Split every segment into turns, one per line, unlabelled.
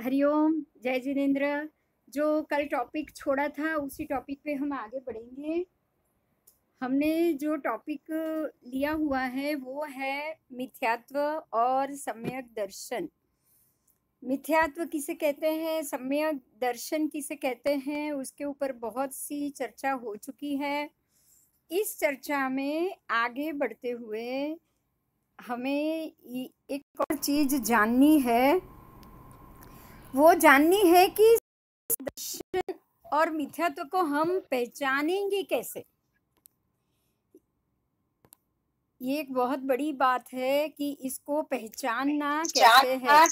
हरिओम, जय जिनेन्द्र। जो कल टॉपिक छोड़ा था उसी टॉपिक पे हम आगे बढ़ेंगे। हमने जो टॉपिक लिया हुआ है वो है मिथ्यात्व और सम्यक दर्शन। मिथ्यात्व किसे कहते हैं, सम्यक दर्शन किसे कहते हैं, उसके ऊपर बहुत सी चर्चा हो चुकी है। इस चर्चा में आगे बढ़ते हुए हमें एक और चीज़ जाननी है। वो जाननी है कि दर्शन और मिथ्यात्व को हम पहचानेंगे कैसे। ये एक बहुत बड़ी बात है कि इसको पहचानना कैसे है।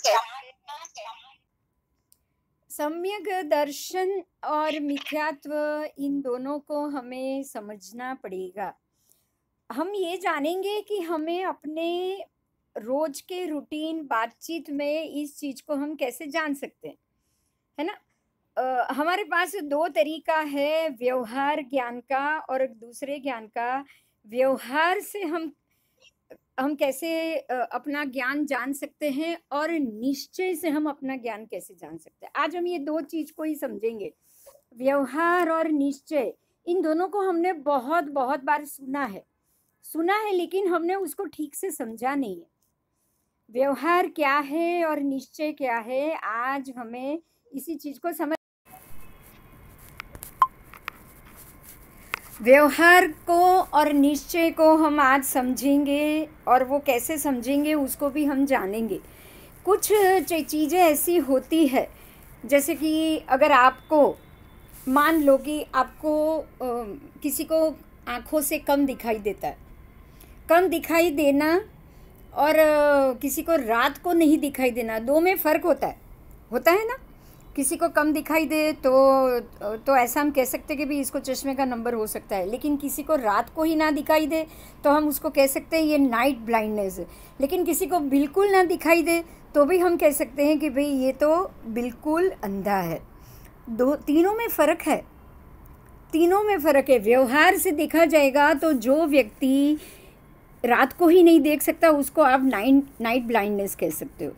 सम्यक दर्शन और मिथ्यात्व, इन दोनों को हमें समझना पड़ेगा। हम ये जानेंगे कि हमें अपने रोज के रूटीन बातचीत में इस चीज को हम कैसे जान सकते हैं, है ना। हमारे पास दो तरीका है, व्यवहार ज्ञान का और दूसरे ज्ञान का। व्यवहार से हम कैसे अपना ज्ञान जान सकते हैं और निश्चय से हम अपना ज्ञान कैसे जान सकते हैं। आज हम ये दो चीज को ही समझेंगे, व्यवहार और निश्चय। इन दोनों को हमने बहुत बहुत बार सुना है, लेकिन हमने उसको ठीक से समझा नहीं है। व्यवहार क्या है और निश्चय क्या है, आज हमें इसी चीज को समझ। व्यवहार को और निश्चय को हम आज समझेंगे और वो कैसे समझेंगे उसको भी हम जानेंगे। कुछ चीज़ें ऐसी होती है, जैसे कि अगर आपको मान लो कि आपको किसी को आँखों से कम दिखाई देता है, कम दिखाई देना और किसी को रात को नहीं दिखाई देना, दो में फ़र्क होता है ना। किसी को कम दिखाई दे तो ऐसा हम कह सकते कि भी इसको चश्मे का नंबर हो सकता है, लेकिन किसी को रात को ही ना दिखाई दे तो हम उसको कह सकते हैं ये नाइट ब्लाइंडनेस है। लेकिन किसी को बिल्कुल ना दिखाई दे तो भी हम कह सकते हैं कि भाई ये तो बिल्कुल अंधा है। तीनों में फ़र्क है। व्यवहार से देखा जाएगा तो जो व्यक्ति रात को ही नहीं देख सकता उसको आप नाइट ब्लाइंडनेस कह सकते हो,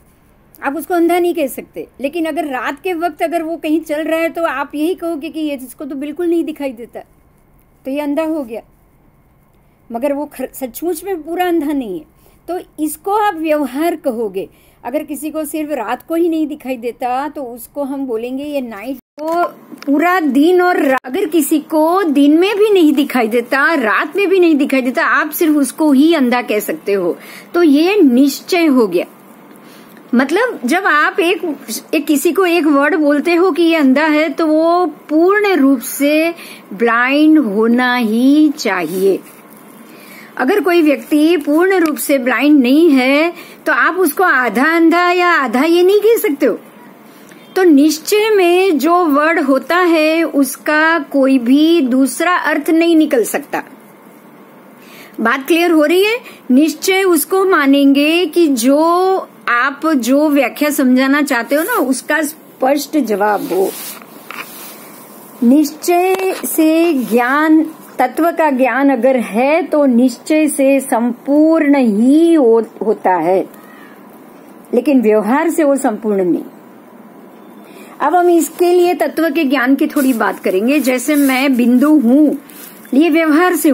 आप उसको अंधा नहीं कह सकते। लेकिन अगर रात के वक्त अगर वो कहीं चल रहा है तो आप यही कहोगे कि ये इसको तो बिल्कुल नहीं दिखाई देता, तो ये अंधा हो गया, मगर वो सचमुच में पूरा अंधा नहीं है, तो इसको आप व्यवहार कहोगे। अगर किसी को सिर्फ रात को ही नहीं दिखाई देता तो उसको हम बोलेंगे ये नाइट। तो पूरा दिन और अगर किसी को दिन में भी नहीं दिखाई देता, रात में भी नहीं दिखाई देता, आप सिर्फ उसको ही अंधा कह सकते हो, तो ये निश्चय हो गया। मतलब जब आप किसी को एक वर्ड बोलते हो कि ये अंधा है तो वो पूर्ण रूप से ब्लाइंड होना ही चाहिए। अगर कोई व्यक्ति पूर्ण रूप से ब्लाइंड नहीं है तो आप उसको आधा अंधा या आधा ये नहीं कह सकते हो। तो निश्चय में जो वर्ड होता है उसका कोई भी दूसरा अर्थ नहीं निकल सकता। बात क्लियर हो रही है। निश्चय उसको मानेंगे कि आप जो व्याख्या समझाना चाहते हो ना उसका स्पष्ट जवाब हो। निश्चय से ज्ञान, तत्व का ज्ञान अगर है तो निश्चय से संपूर्ण ही होता है, लेकिन व्यवहार से वो संपूर्ण नहीं। अब हम इसके लिए तत्व के ज्ञान की थोड़ी बात करेंगे। जैसे मैं बिंदु हूँ, ये व्यवहार से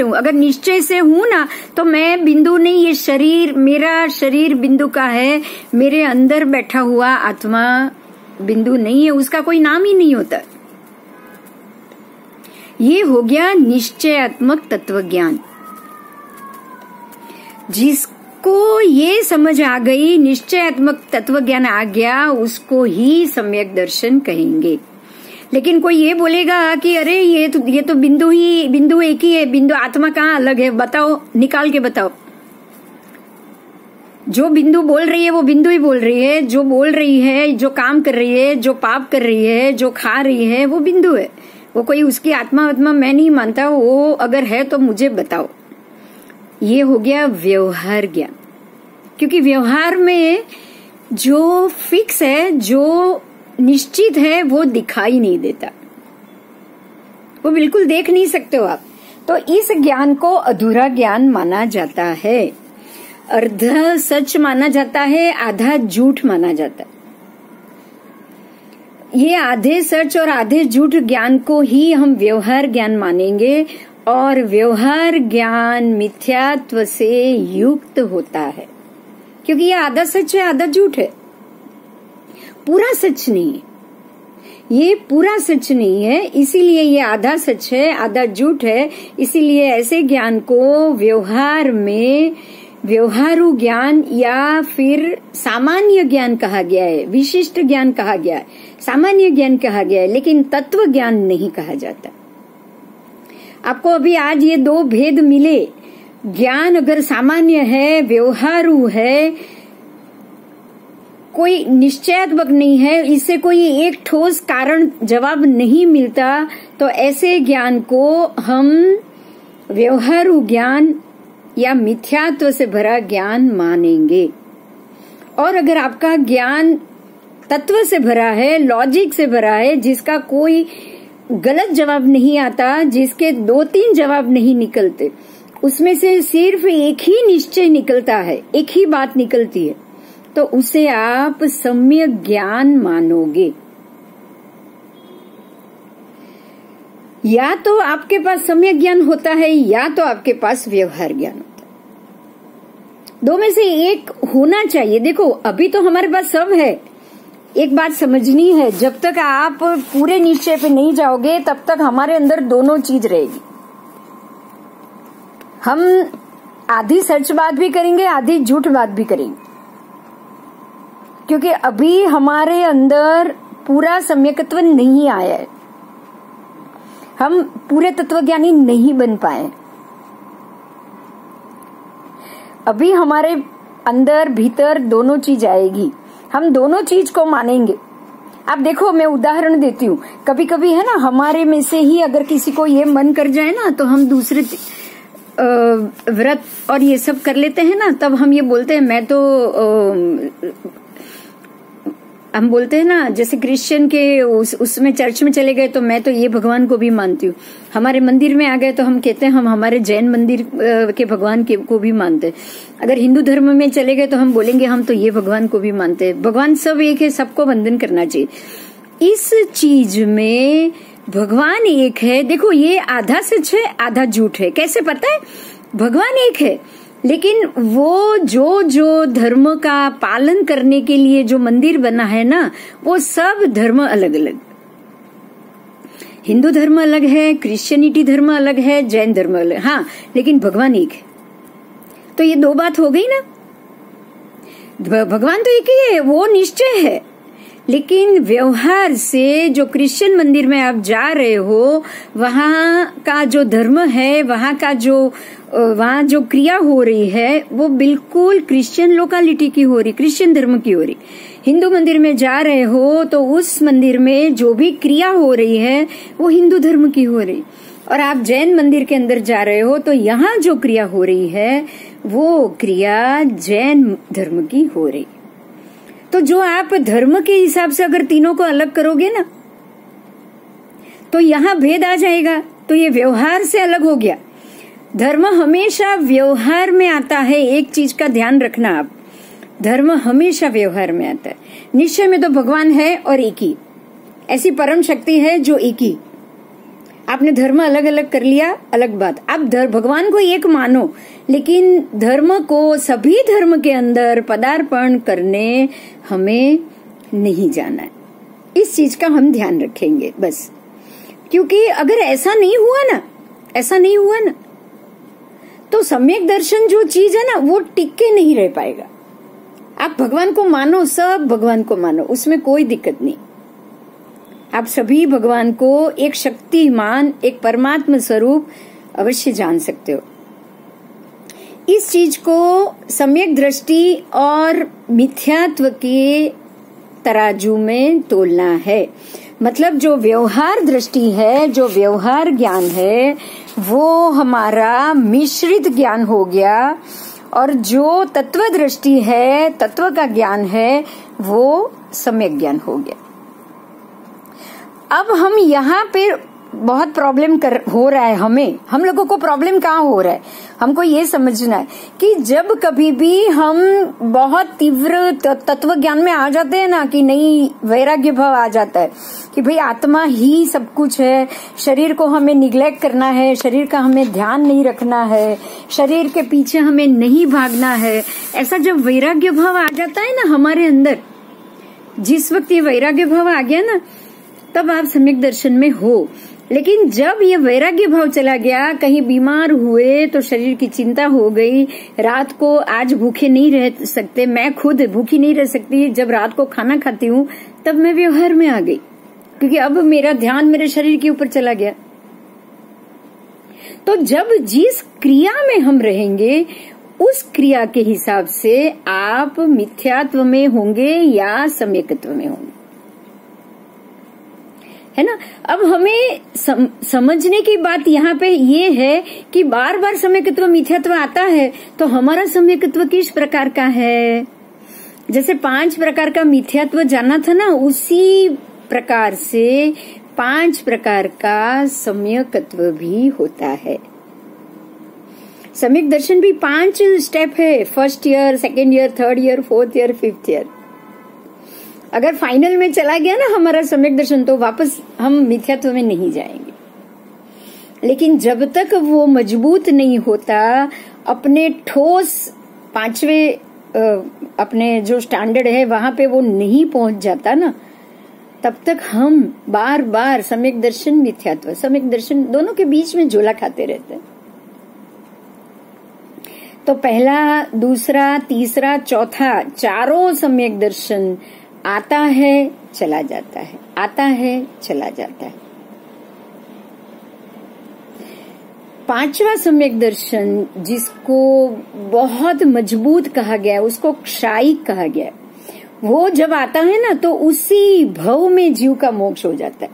हूँ, अगर निश्चय से हूं ना तो मैं बिंदु नहीं, ये शरीर, मेरा शरीर बिंदु का है, मेरे अंदर बैठा हुआ आत्मा बिंदु नहीं है, उसका कोई नाम ही नहीं होता। ये हो गया निश्चयात्मक तत्व ज्ञान। जिसको ये समझ आ गई, निश्चयात्मक तत्व ज्ञान आ गया, उसको ही सम्यक दर्शन कहेंगे। लेकिन कोई ये बोलेगा कि अरे ये तो बिंदु एक ही है, बिंदु आत्मा कहाँ अलग है, बताओ, निकाल के बताओ। जो बिंदु बोल रही है वो बिंदु ही बोल रही है, जो बोल रही है, जो काम कर रही है, जो पाप कर रही है, जो खा रही है, वो बिंदु है। वो कोई उसकी आत्मा मैं नहीं मानता, वो अगर है तो मुझे बताओ। ये हो गया व्यवहार ज्ञान। क्योंकि व्यवहार में जो फिक्स है, जो निश्चित है, वो दिखाई नहीं देता, वो बिल्कुल देख नहीं सकते हो आप। तो इस ज्ञान को अधूरा ज्ञान माना जाता है, अर्ध सच माना जाता है, आधा झूठ माना जाता है। ये आधे सच और आधे झूठ ज्ञान को ही हम व्यवहार ज्ञान मानेंगे, और व्यवहार ज्ञान मिथ्यात्व से युक्त होता है, क्योंकि ये आधा सच है आधा झूठ है, पूरा सच नहीं है, ये पूरा सच नहीं है, इसीलिए ये आधा सच है आधा झूठ है। इसीलिए ऐसे ज्ञान को व्यवहार में व्यवहारु ज्ञान या फिर सामान्य ज्ञान कहा गया है, विशिष्ट ज्ञान कहा गया है, सामान्य ज्ञान कहा गया है, लेकिन तत्व ज्ञान नहीं कहा जाता। आपको अभी आज ये दो भेद मिले। ज्ञान अगर सामान्य है, व्यवहारु है, कोई निश्चयात्मक नहीं है, इससे कोई एक ठोस कारण जवाब नहीं मिलता, तो ऐसे ज्ञान को हम व्यवहारु ज्ञान या मिथ्यात्व से भरा ज्ञान मानेंगे। और अगर आपका ज्ञान तत्व से भरा है, लॉजिक से भरा है, जिसका कोई गलत जवाब नहीं आता, जिसके 2-3 जवाब नहीं निकलते, उसमें से सिर्फ एक ही निश्चय निकलता है, एक ही बात निकलती है, तो उसे आप सम्यक ज्ञान मानोगे। या तो आपके पास सम्यक ज्ञान होता है या तो आपके पास व्यवहार ज्ञान होता है, दो में से एक होना चाहिए। देखो अभी तो हमारे पास सब है। एक बात समझनी है, जब तक आप पूरे निश्चय पे नहीं जाओगे तब तक हमारे अंदर दोनों चीज रहेगी। हम आधी सच बात भी करेंगे, आधी झूठ बात भी करेंगे, क्योंकि अभी हमारे अंदर पूरा सम्यकत्व नहीं आया है, हम पूरे तत्वज्ञानी नहीं बन पाए। अभी हमारे अंदर भीतर दोनों चीज आएगी, हम दोनों चीज को मानेंगे। आप देखो, मैं उदाहरण देती हूँ। कभी कभी है ना, हमारे में से ही अगर किसी को ये मन कर जाए ना, तो हम दूसरे व्रत और ये सब कर लेते हैं ना, तब हम ये बोलते हैं मैं तो हम बोलते हैं ना, जैसे क्रिश्चियन के उसमें चर्च में चले गए तो मैं तो ये भगवान को भी मानती हूँ। हमारे मंदिर में आ गए तो हम कहते हैं हम हमारे जैन मंदिर के भगवान को भी मानते हैं। अगर हिंदू धर्म में चले गए तो हम बोलेंगे हम तो ये भगवान को भी मानते हैं। भगवान सब एक है, सबको वंदन करना चाहिए। इस चीज में भगवान एक है। देखो ये आधा सच है आधा झूठ है। कैसे पता है? भगवान एक है, लेकिन वो जो धर्म का पालन करने के लिए जो मंदिर बना है ना, वो सब धर्म अलग अलग। हिंदू धर्म अलग है, क्रिश्चियनिटी धर्म अलग है, जैन धर्म अलग, हाँ, लेकिन भगवान एक है। तो ये दो बात हो गई ना। भगवान तो एक ही है, वो निश्चय है, लेकिन व्यवहार से जो क्रिश्चियन मंदिर में आप जा रहे हो, वहां का जो धर्म है, वहां जो क्रिया हो रही है, वो बिल्कुल क्रिश्चियन लोकालिटी की हो रही, क्रिश्चियन धर्म की हो रही। हिंदू मंदिर में जा रहे हो तो उस मंदिर में जो भी क्रिया हो रही है वो हिंदू धर्म की हो रही। और आप जैन मंदिर के अंदर जा रहे हो तो यहाँ जो क्रिया हो रही है वो क्रिया जैन धर्म की हो रही। तो जो आप धर्म के हिसाब से अगर तीनों को अलग करोगे ना, तो यहाँ भेद आ जाएगा। तो ये व्यवहार से अलग हो गया। धर्म हमेशा व्यवहार में आता है। एक चीज का ध्यान रखना आप, धर्म हमेशा व्यवहार में आता है। निश्चय में तो भगवान है और एक ही, ऐसी परम शक्ति है जो एक ही। आपने धर्म अलग अलग कर लिया, अलग बात। आप भगवान को एक मानो, लेकिन धर्म को, सभी धर्म के अंदर पदार्पण करने हमें नहीं जाना है। इस चीज का हम ध्यान रखेंगे बस। क्योंकि अगर ऐसा नहीं हुआ ना, तो सम्यक दर्शन जो चीज है ना, वो टिक के नहीं रह पाएगा। आप भगवान को मानो, सब भगवान को मानो, उसमें कोई दिक्कत नहीं। आप सभी भगवान को एक शक्तिमान, एक परमात्मा स्वरूप अवश्य जान सकते हो। इस चीज को सम्यक दृष्टि और मिथ्यात्व के तराजू में तोलना है। मतलब जो व्यवहार दृष्टि है, जो व्यवहार ज्ञान है, वो हमारा मिश्रित ज्ञान हो गया, और जो तत्व दृष्टि है, तत्व का ज्ञान है, वो सम्यक ज्ञान हो गया। अब हम यहाँ पे बहुत प्रॉब्लम हो रहा है हम लोगों को प्रॉब्लम कहाँ हो रहा है, हमको ये समझना है कि जब कभी भी हम बहुत तीव्र तत्व ज्ञान में आ जाते हैं ना, कि नहीं वैराग्य भाव आ जाता है कि भाई आत्मा ही सब कुछ है, शरीर को हमें निग्लेक्ट करना है, शरीर का हमें ध्यान नहीं रखना है, शरीर के पीछे हमें नहीं भागना है, ऐसा जब वैराग्य भाव आ जाता है ना हमारे अंदर, जिस वक्त ये वैराग्य भाव आ गया ना, तब आप सम्यक दर्शन में हो। लेकिन जब ये वैराग्य भाव चला गया, कहीं बीमार हुए तो शरीर की चिंता हो गई, रात को आज भूखे नहीं रह सकते, मैं खुद भूखी नहीं रह सकती, जब रात को खाना खाती हूँ तब मैं व्यवहार में आ गई, क्योंकि अब मेरा ध्यान मेरे शरीर के ऊपर चला गया। तो जब जिस क्रिया में हम रहेंगे उस क्रिया के हिसाब से आप मिथ्यात्व में होंगे या सम्यकत्व में होंगे, है ना। अब हमें समझने की बात यहाँ पे ये है कि बार बार सम्यकत्व मिथ्यात्व आता है, तो हमारा सम्यकत्व किस प्रकार का है। जैसे 5 प्रकार का मिथ्यात्व जाना था ना, उसी प्रकार से 5 प्रकार का सम्यकत्व भी होता है। सम्यक दर्शन भी 5 स्टेप है, first year, second year, third year, fourth year, fifth year. अगर फाइनल में चला गया ना हमारा सम्यक दर्शन, तो वापस हम मिथ्यात्व में नहीं जाएंगे। लेकिन जब तक वो मजबूत नहीं होता, अपने ठोस 5वें अपने जो स्टैंडर्ड है वहां पे वो नहीं पहुंच जाता ना, तब तक हम बार बार सम्यक दर्शन मिथ्यात्व, सम्यक दर्शन दोनों के बीच में झोला खाते रहते हैं। तो पहला, दूसरा, तीसरा, चौथा, चारों सम्यक दर्शन आता है चला जाता है, आता है चला जाता है। 5वां सम्यक दर्शन जिसको बहुत मजबूत कहा गया है, उसको क्षायिक कहा गया है, वो जब आता है ना तो उसी भव में जीव का मोक्ष हो जाता है,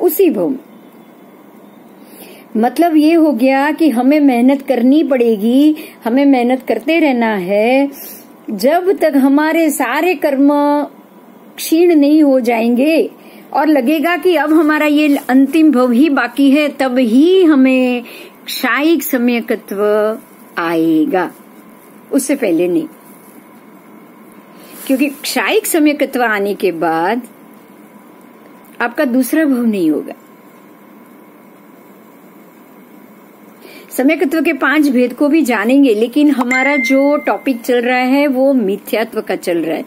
उसी भव में। मतलब ये हो गया कि हमें मेहनत करनी पड़ेगी, हमें मेहनत करते रहना है, जब तक हमारे सारे कर्म क्षीण नहीं हो जाएंगे और लगेगा कि अब हमारा ये अंतिम भव ही बाकी है, तब ही हमें क्षायिक सम्यकत्व आएगा, उससे पहले नहीं। क्योंकि क्षायिक सम्यकत्व आने के बाद आपका दूसरा भव नहीं होगा। सम्यकत्व के 5 भेद को भी जानेंगे, लेकिन हमारा जो टॉपिक चल रहा है वो मिथ्यात्व का चल रहा है,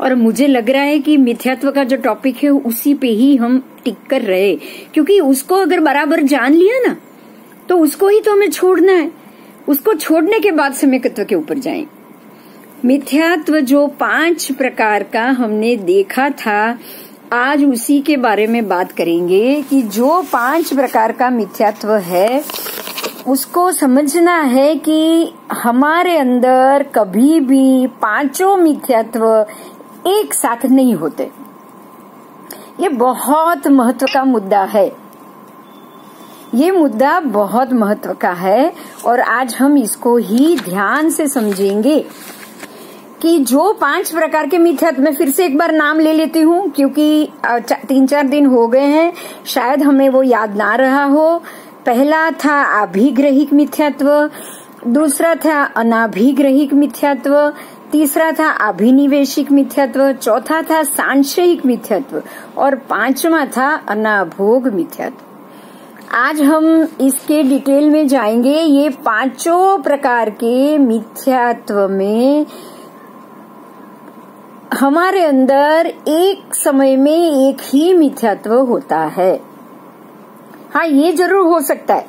और मुझे लग रहा है कि मिथ्यात्व का जो टॉपिक है उसी पे ही हम टिक कर रहे, क्योंकि उसको अगर बराबर जान लिया ना तो उसको ही तो हमें छोड़ना है, उसको छोड़ने के बाद सम्यकत्व के ऊपर जाएं। मिथ्यात्व जो 5 प्रकार का हमने देखा था, आज उसी के बारे में बात करेंगे कि जो 5 प्रकार का मिथ्यात्व है उसको समझना है कि हमारे अंदर कभी भी 5 मिथ्यात्व एक साथ नहीं होते। ये बहुत महत्व का मुद्दा है, ये मुद्दा बहुत महत्व का है, और आज हम इसको ही ध्यान से समझेंगे कि जो 5 प्रकार के मिथ्यात्व, मैं फिर से एक बार नाम ले लेती हूँ क्योंकि 3-4 दिन हो गए हैं, शायद हमें वो याद ना रहा हो। पहला था अभिग्रहिक मिथ्यात्व, दूसरा था अनाभिग्रहिक मिथ्यात्व, तीसरा था अभिनिवेशिक मिथ्यात्व, चौथा था सांशयिक मिथ्यात्व, और 5वां था अनाभोग मिथ्यात्व। आज हम इसके डिटेल में जाएंगे। ये 5 प्रकार के मिथ्यात्व में हमारे अंदर एक समय में एक ही मिथ्यात्व होता है। हाँ, ये जरूर हो सकता है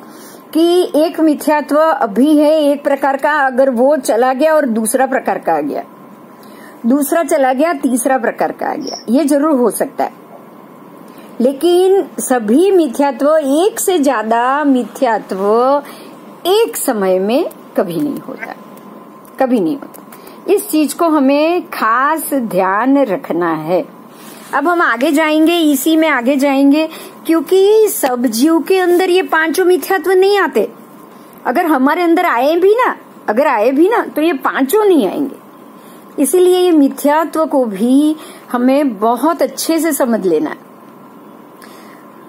कि एक मिथ्यात्व अभी है एक प्रकार का, अगर वो चला गया और दूसरा प्रकार का आ गया, दूसरा चला गया तीसरा प्रकार का आ गया, ये जरूर हो सकता है। लेकिन सभी मिथ्यात्व, एक से ज्यादा मिथ्यात्व एक समय में कभी नहीं होता, कभी नहीं होता। इस चीज को हमें खास ध्यान रखना है। अब हम आगे जाएंगे, इसी में आगे जाएंगे, क्योंकि सब जीव के अंदर ये 5 मिथ्यात्व नहीं आते। अगर हमारे अंदर आए भी ना तो ये 5 नहीं आएंगे। इसीलिए ये मिथ्यात्व को भी हमें बहुत अच्छे से समझ लेना है।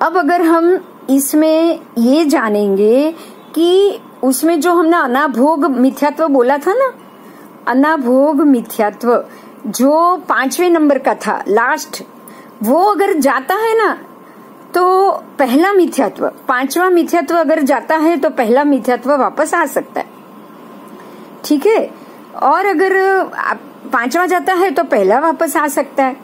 अब अगर हम इसमें ये जानेंगे कि उसमें जो हमने अनाभोग मिथ्यात्व बोला था ना, अनाभोग मिथ्यात्व जो 5वें नंबर का था लास्ट, वो अगर जाता है ना तो पहला मिथ्यात्व, 5वां मिथ्यात्व अगर जाता है तो पहला मिथ्यात्व वापस आ सकता है। ठीक है, और अगर 5वां जाता है तो पहला वापस आ सकता है,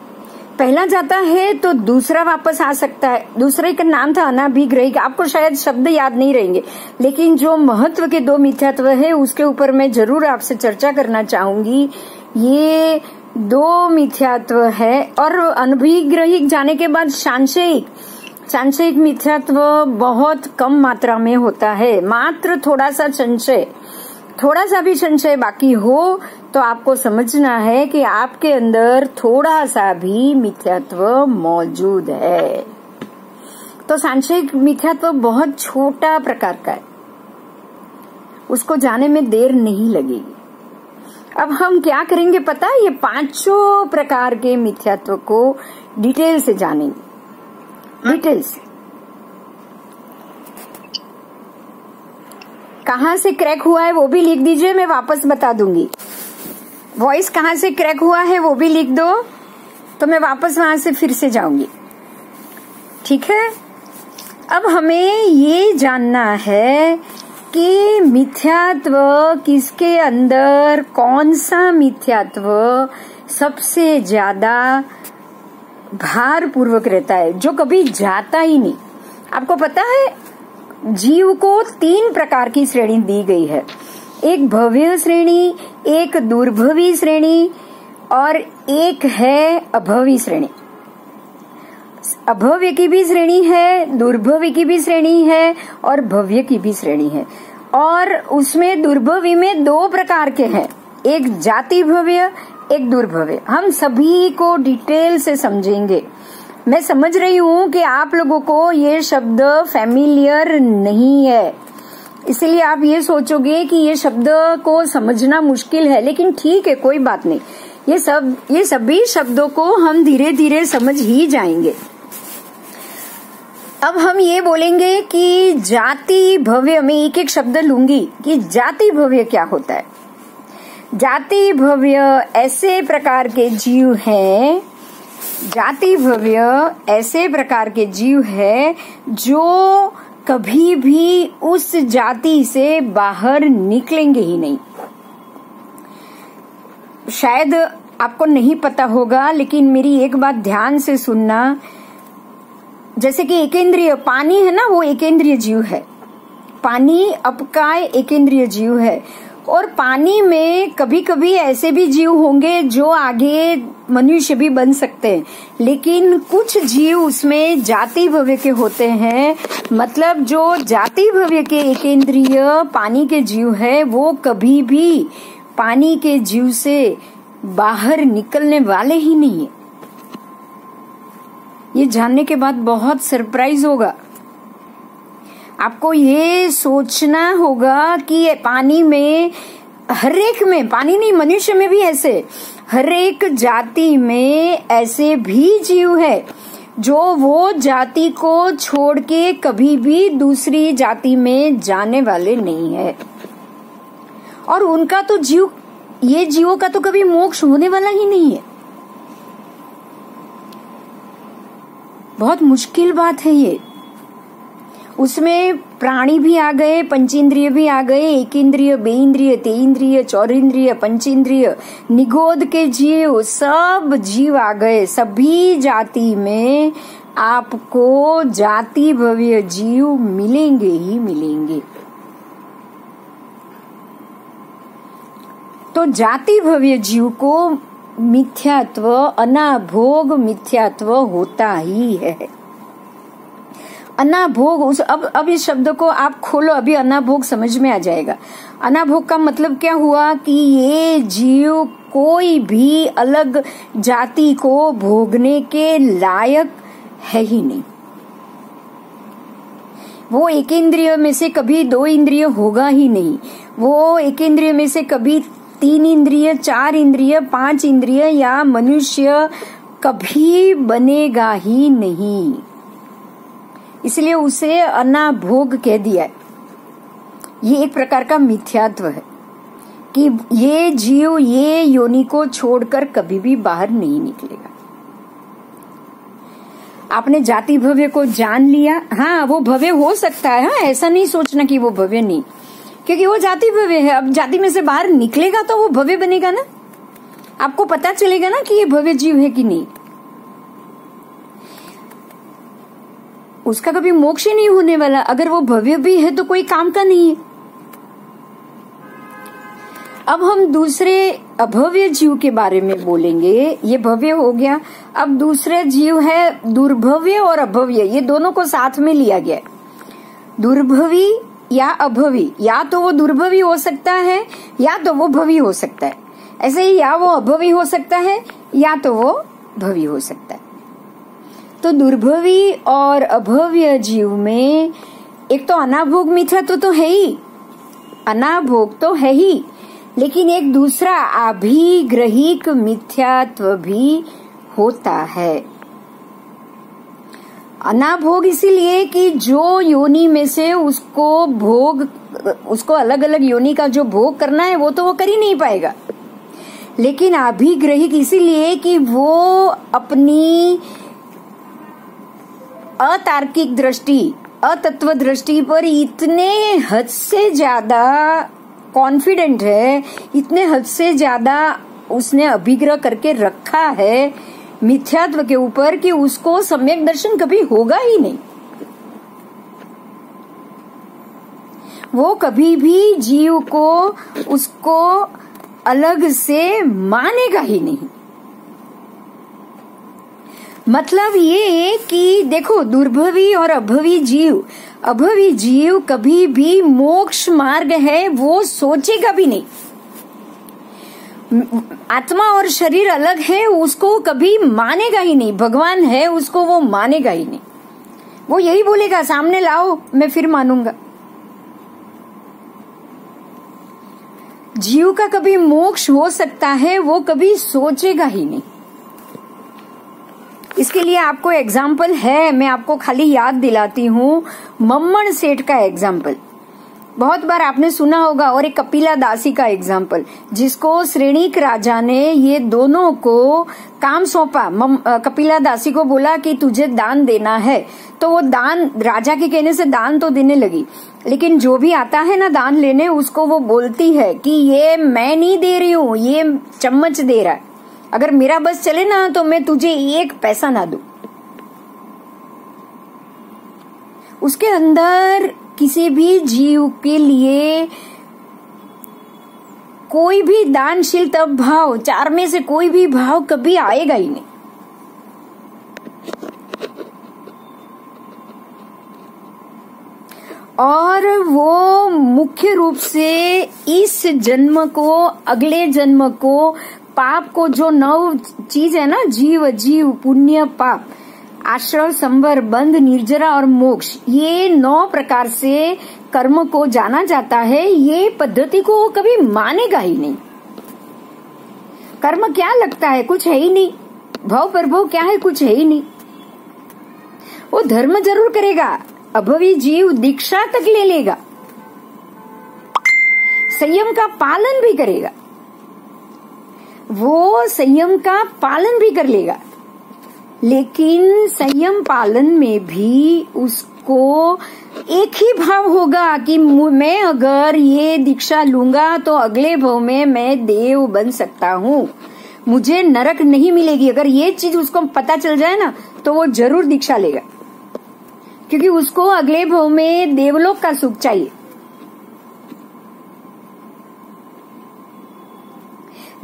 पहला जाता है तो दूसरा वापस आ सकता है। दूसरे का नाम था अनाभिग्रहिक, आपको शायद शब्द याद नहीं रहेंगे, लेकिन जो महत्व के 2 मिथ्यात्व है उसके ऊपर मैं जरूर आपसे चर्चा करना चाहूंगी। ये 2 मिथ्यात्व है। और अनभिग्रहिक जाने के बाद सांशयिक मिथ्यात्व बहुत कम मात्रा में होता है। मात्र थोड़ा सा भी संशय बाकी हो तो आपको समझना है कि आपके अंदर थोड़ा सा भी मिथ्यात्व मौजूद है। तो सांशयिक मिथ्यात्व बहुत छोटा प्रकार का है, उसको जाने में देर नहीं लगेगी। अब हम क्या करेंगे पता है, ये 5 प्रकार के मिथ्यात्व को डिटेल से जानेंगे। डिटेल से कहाँ से क्रैक हुआ है वो भी लिख दीजिए, मैं वापस बता दूंगी। वॉइस कहाँ से क्रैक हुआ है वो भी लिख दो, तो मैं वापस वहां से फिर से जाऊंगी। ठीक है, अब हमें ये जानना है कि मिथ्यात्व किसके अंदर, कौन सा मिथ्यात्व सबसे ज्यादा भार पूर्वक रहता है, जो कभी जाता ही नहीं। आपको पता है जीव को 3 प्रकार की श्रेणी दी गई है, एक भव्य श्रेणी, एक दुर्भवी श्रेणी और एक है अभवी श्रेणी। अभव्य की भी श्रेणी है, दुर्भवी की भी श्रेणी है और भव्य की भी श्रेणी है। और उसमें दुर्भवी में 2 प्रकार के हैं, एक जाति भव्य, एक दुर्भव्य। हम सभी को डिटेल से समझेंगे। मैं समझ रही हूँ कि आप लोगों को ये शब्द फैमिलियर नहीं है, इसलिए आप ये सोचोगे कि ये शब्द को समझना मुश्किल है, लेकिन ठीक है, कोई बात नहीं। ये सभी शब्दों को हम धीरे धीरे समझ ही जाएंगे। अब हम ये बोलेंगे कि जाति भव्य में एक एक शब्द लूंगी कि जाति भव्य क्या होता है। जाति भव्य ऐसे प्रकार के जीव हैं, जाति भव्य ऐसे प्रकार के जीव है जो कभी भी उस जाति से बाहर निकलेंगे ही नहीं। शायद आपको नहीं पता होगा, लेकिन मेरी एक बात ध्यान से सुनना। जैसे कि एकेंद्रिय पानी है ना, वो एकेंद्रिय जीव है। पानी अपकाय एकेंद्रिय जीव है। और पानी में कभी कभी ऐसे भी जीव होंगे जो आगे मनुष्य भी बन सकते हैं, लेकिन कुछ जीव उसमें जाति भव्य के होते हैं। मतलब जो जाति भव्य के एकेंद्रिय पानी के जीव है वो कभी भी पानी के जीव से बाहर निकलने वाले ही नहीं है। ये जानने के बाद बहुत सरप्राइज होगा। आपको ये सोचना होगा कि पानी में हर एक में, पानी नहीं मनुष्य में भी ऐसे, हर एक जाति में ऐसे भी जीव है जो वो जाति को छोड़ के कभी भी दूसरी जाति में जाने वाले नहीं है। और उनका तो ये जीवों का तो कभी मोक्ष होने वाला ही नहीं है। बहुत मुश्किल बात है ये। उसमें प्राणी भी आ गए, पंचेंद्रिय भी आ गए, एकेंद्रिय, बेइंद्रिय, तेइंद्रिय, चौरिंद्रिय, पंचेंद्रिय, निगोद के जीव, सब जीव आ गए। सभी जाति में आपको जाति भव्य जीव मिलेंगे ही मिलेंगे। तो जाति भव्य जीव को मिथ्यात्व, अनाभोग मिथ्यात्व होता ही है। अनाभोग, अब इस शब्द को आप खोलो, अभी अनाभोग समझ में आ जाएगा। अनाभोग का मतलब क्या हुआ कि ये जीव कोई भी अलग जाति को भोगने के लायक है ही नहीं। वो एक इंद्रिय में से कभी 2 इंद्रिय होगा ही नहीं। वो एक इंद्रिय में से कभी 3 इंद्रिय, 4 इंद्रिय, 5 इंद्रिय या मनुष्य कभी बनेगा ही नहीं। इसलिए उसे अनाभोग कह दिया है। ये एक प्रकार का मिथ्यात्व है कि ये जीव ये योनि को छोड़कर कभी भी बाहर नहीं निकलेगा। आपने जाति भव्य को जान लिया, हाँ वो भव्य हो सकता है, हाँ ऐसा नहीं सोचना कि वो भव्य नहीं, क्योंकि वो जाति भव्य है। अब जाति में से बाहर निकलेगा तो वो भव्य बनेगा ना, आपको पता चलेगा ना कि ये भव्य जीव है कि नहीं। उसका कभी मोक्ष ही नहीं होने वाला। अगर वो भव्य भी है तो कोई काम का नहीं है। अब हम दूसरे अभव्य जीव के बारे में बोलेंगे। ये भव्य हो गया। अब दूसरे जीव है दुर्भव्य और अभव्य, ये दोनों को साथ में लिया गया है। दुर्भवी या अभवी, या तो वो दुर्भवी हो सकता है या तो वो भवी हो सकता है। ऐसे ही या वो अभवी हो सकता है या तो वो भवी हो सकता है। तो दुर्भवी और अभव्य जीव में एक तो अनाभोग मिथ्यात्व तो है ही, अनाभोग तो है ही, लेकिन एक दूसरा अभिग्रहिक मिथ्यात्व भी होता है। अनाभोग इसीलिए कि जो योनि में से उसको भोग, उसको अलग अलग योनि का जो भोग करना है वो तो वो कर ही नहीं पाएगा। लेकिन अभिग्रहिक इसीलिए कि वो अपनी अतार्किक दृष्टि, अतत्व दृष्टि पर इतने हद से ज्यादा कॉन्फिडेंट है, इतने हद से ज्यादा उसने अभिग्रह करके रखा है मिथ्यात्व के ऊपर कि उसको सम्यक दर्शन कभी होगा ही नहीं। वो कभी भी जीव को उसको अलग से मानेगा ही नहीं। मतलब ये कि देखो दुर्भवी और अभवी जीव कभी भी मोक्ष मार्ग है वो सोचेगा भी नहीं। आत्मा और शरीर अलग है उसको कभी मानेगा ही नहीं। भगवान है उसको वो मानेगा ही नहीं। वो यही बोलेगा सामने लाओ मैं फिर मानूंगा। जीव का कभी मोक्ष हो सकता है वो कभी सोचेगा ही नहीं। इसके लिए आपको एग्जाम्पल है, मैं आपको खाली याद दिलाती हूँ, मम्मण सेठ का एग्जाम्पल बहुत बार आपने सुना होगा, और एक कपिला दासी का एग्जाम्पल, जिसको श्रेणीक राजा ने ये दोनों को काम सौंपा। कपिला दासी को बोला कि तुझे दान देना है, तो वो दान राजा के कहने से दान तो देने लगी, लेकिन जो भी आता है ना दान लेने उसको वो बोलती है कि ये मैं नहीं दे रही हूँ, ये चम्मच दे रहा है, अगर मेरा बस चले ना तो मैं तुझे 1 पैसा ना दूं। उसके अंदर किसी भी जीव के लिए कोई भी दानशील तब भाव, 4 में से कोई भी भाव कभी आएगा ही नहीं। और वो मुख्य रूप से इस जन्म को, अगले जन्म को, पाप को, जो 9 चीज है ना, जीव पुण्य पाप, आश्रव संवर बंध निर्जरा और मोक्ष, ये 9 प्रकार से कर्म को जाना जाता है। ये पद्धति को वो कभी मानेगा ही नहीं। कर्म क्या लगता है, कुछ है ही नहीं। भव प्रभव क्या है, कुछ है ही नहीं। वो धर्म जरूर करेगा, अभवी जीव दीक्षा तक ले लेगा, संयम का पालन भी करेगा, वो संयम का पालन भी कर लेगा, लेकिन संयम पालन में भी उसको एक ही भाव होगा कि मैं अगर ये दीक्षा लूंगा तो अगले भव में मैं देव बन सकता हूँ, मुझे नरक नहीं मिलेगी। अगर ये चीज उसको पता चल जाए ना तो वो जरूर दीक्षा लेगा, क्योंकि उसको अगले भव में देवलोक का सुख चाहिए।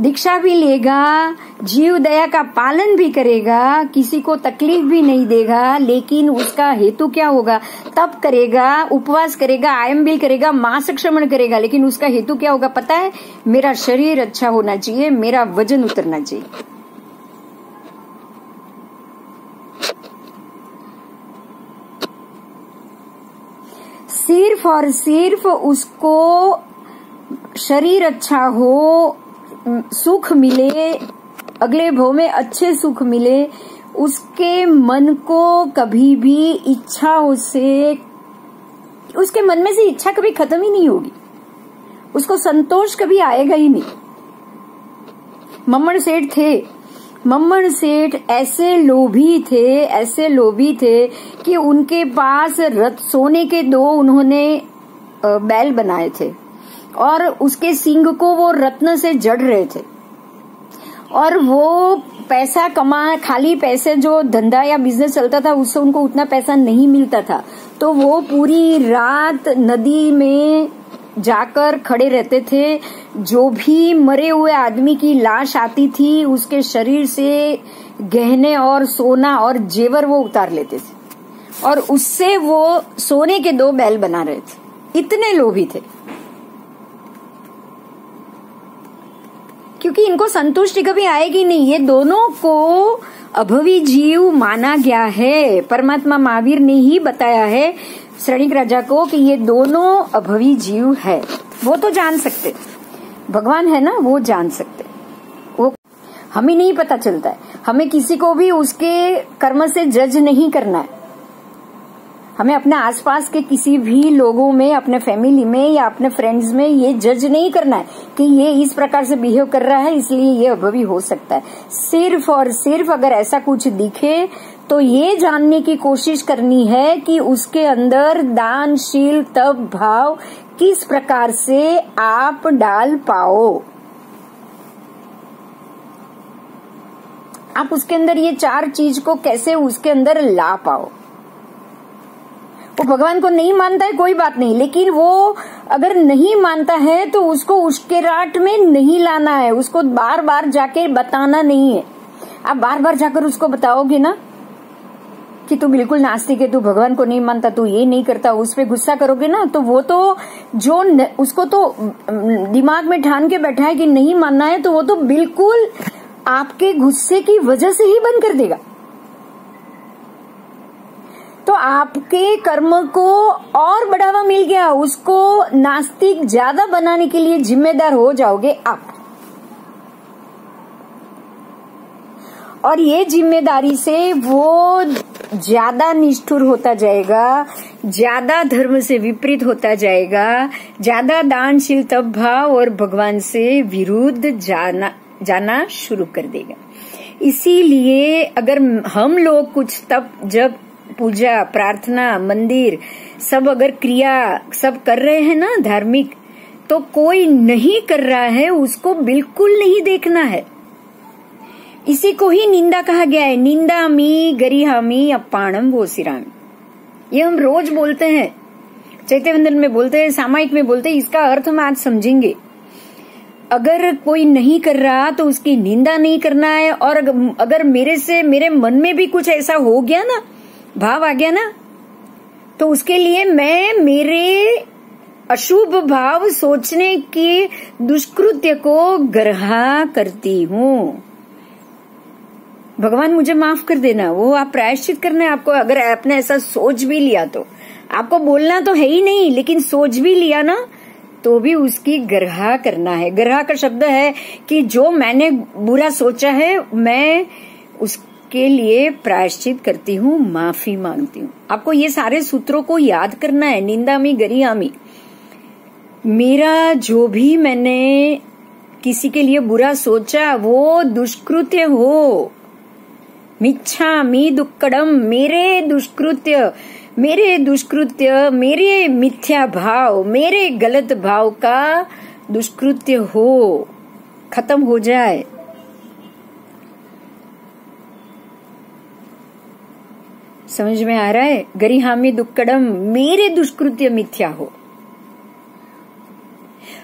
दीक्षा भी लेगा, जीव दया का पालन भी करेगा, किसी को तकलीफ भी नहीं देगा, लेकिन उसका हेतु क्या होगा, तप करेगा, उपवास करेगा, आयम भी करेगा, मांस क्षमण करेगा, लेकिन उसका हेतु क्या होगा पता है, मेरा शरीर अच्छा होना चाहिए, मेरा वजन उतरना चाहिए। सिर्फ और सिर्फ उसको शरीर अच्छा हो, सुख मिले, अगले भव में अच्छे सुख मिले, उसके मन को कभी भी इच्छा उसके मन में से इच्छा कभी खत्म ही नहीं होगी, उसको संतोष कभी आएगा ही नहीं। मम्मड़ सेठ ऐसे लोभी थे कि उनके पास सोने के 2 उन्होंने बैल बनाए थे और उसके सींग को वो रत्न से जड़ रहे थे, और वो पैसा खाली पैसे जो धंधा या बिजनेस चलता था उससे उनको उतना पैसा नहीं मिलता था, तो वो पूरी रात नदी में जाकर खड़े रहते थे। जो भी मरे हुए आदमी की लाश आती थी उसके शरीर से गहने और सोना और जेवर वो उतार लेते थे और उससे वो सोने के 2 बैल बना रहे थे। इतने लोभी थे, क्योंकि इनको संतुष्टि कभी आएगी नहीं। ये दोनों को अभवी जीव माना गया है। परमात्मा महावीर ने ही बताया है श्रेणिक राजा को कि ये दोनों अभवी जीव है। वो तो जान सकते, भगवान है ना, वो जान सकते। वो हमें नहीं पता चलता है। हमें किसी को भी उसके कर्म से जज नहीं करना है। हमें अपने आसपास के किसी भी लोगों में, अपने फैमिली में या अपने फ्रेंड्स में ये जज नहीं करना है कि ये इस प्रकार से बिहेव कर रहा है इसलिए ये अभवी हो सकता है। सिर्फ और सिर्फ अगर ऐसा कुछ दिखे तो ये जानने की कोशिश करनी है कि उसके अंदर दानशील तप भाव किस प्रकार से आप डाल पाओ। आप उसके अंदर ये 4 चीज को कैसे उसके अंदर ला पाओ। वो भगवान को नहीं मानता है कोई बात नहीं, लेकिन वो अगर नहीं मानता है तो उसको उसके राट में नहीं लाना है, उसको बार बार जाके बताना नहीं है। आप बार बार जाकर उसको बताओगे ना कि तू बिल्कुल नास्तिक है, तू भगवान को नहीं मानता, तू ये नहीं करता, उस पे गुस्सा करोगे ना, तो वो तो उसको तो दिमाग में ठान के बैठा है कि नहीं मानना है, तो वो तो बिल्कुल आपके गुस्से की वजह से ही बंद कर देगा। तो आपके कर्म को और बढ़ावा मिल गया, उसको नास्तिक ज्यादा बनाने के लिए जिम्मेदार हो जाओगे आप। और ये जिम्मेदारी से वो ज्यादा निष्ठुर होता जाएगा, ज्यादा धर्म से विपरीत होता जाएगा, ज्यादा दानशील तप भाव और भगवान से विरुद्ध जाना शुरू कर देगा। इसीलिए अगर हम लोग कुछ तप जब पूजा प्रार्थना मंदिर सब अगर क्रिया सब कर रहे हैं ना धार्मिक, तो कोई नहीं कर रहा है उसको बिल्कुल नहीं देखना है। इसी को ही निंदा कहा गया है। निंदामि गरिहामि अपाणम वोसिरामि। ये हम रोज बोलते हैं, चैत्यवंदन में बोलते हैं, सामायिक में बोलते हैं। इसका अर्थ हम आज समझेंगे। अगर कोई नहीं कर रहा तो उसकी निंदा नहीं करना है। और अगर मेरे मन में भी कुछ ऐसा हो गया ना, भाव आ गया ना, तो उसके लिए मैं मेरे अशुभ भाव सोचने के दुष्कृत्य को ग्रहा करती हूँ। भगवान मुझे माफ कर देना, वो आप प्रायश्चित करना है आपको। अगर आपने ऐसा सोच भी लिया तो आपको बोलना तो है ही नहीं, लेकिन सोच भी लिया ना तो भी उसकी ग्रहा करना है। ग्रहा का शब्द है कि जो मैंने बुरा सोचा है मैं उसके लिए प्रायश्चित करती हूँ, माफी मांगती हूँ। आपको ये सारे सूत्रों को याद करना है। निंदामि गरिहामि, मेरा जो भी मैंने किसी के लिए बुरा सोचा वो दुष्कृत्य हो। मिच्छामि दुक्कडम, मेरे दुष्कृत्य, मेरे मिथ्या भाव, मेरे गलत भाव का दुष्कृत्य हो, खत्म हो जाए। समझ में आ रहा है? गरिहामि दुक्कडम, मेरे दुष्कृत्य मिथ्या हो।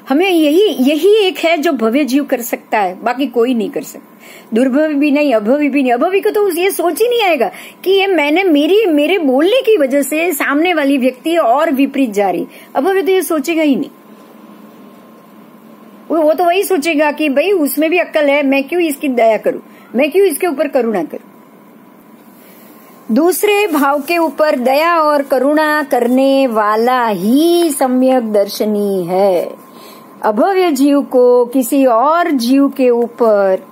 हमें यही एक है जो भव्य जीव कर सकता है, बाकी कोई नहीं कर सकता। दुर्भवी भी नहीं, अभवी भी नहीं। अभवी को तो ये सोच ही नहीं आएगा कि ये मैंने मेरे बोलने की वजह से सामने वाली व्यक्ति और विपरीत जा रही। अभवी तो ये सोचेगा ही नहीं। वो तो वही सोचेगा कि भाई उसमें भी अक्ल है, मैं क्यों इसकी दया करूं, मैं क्यों इसके ऊपर करुणा करूं। दूसरे भाव के ऊपर दया और करुणा करने वाला ही सम्यक दर्शनी है। अभव्य जीव को किसी और जीव के ऊपर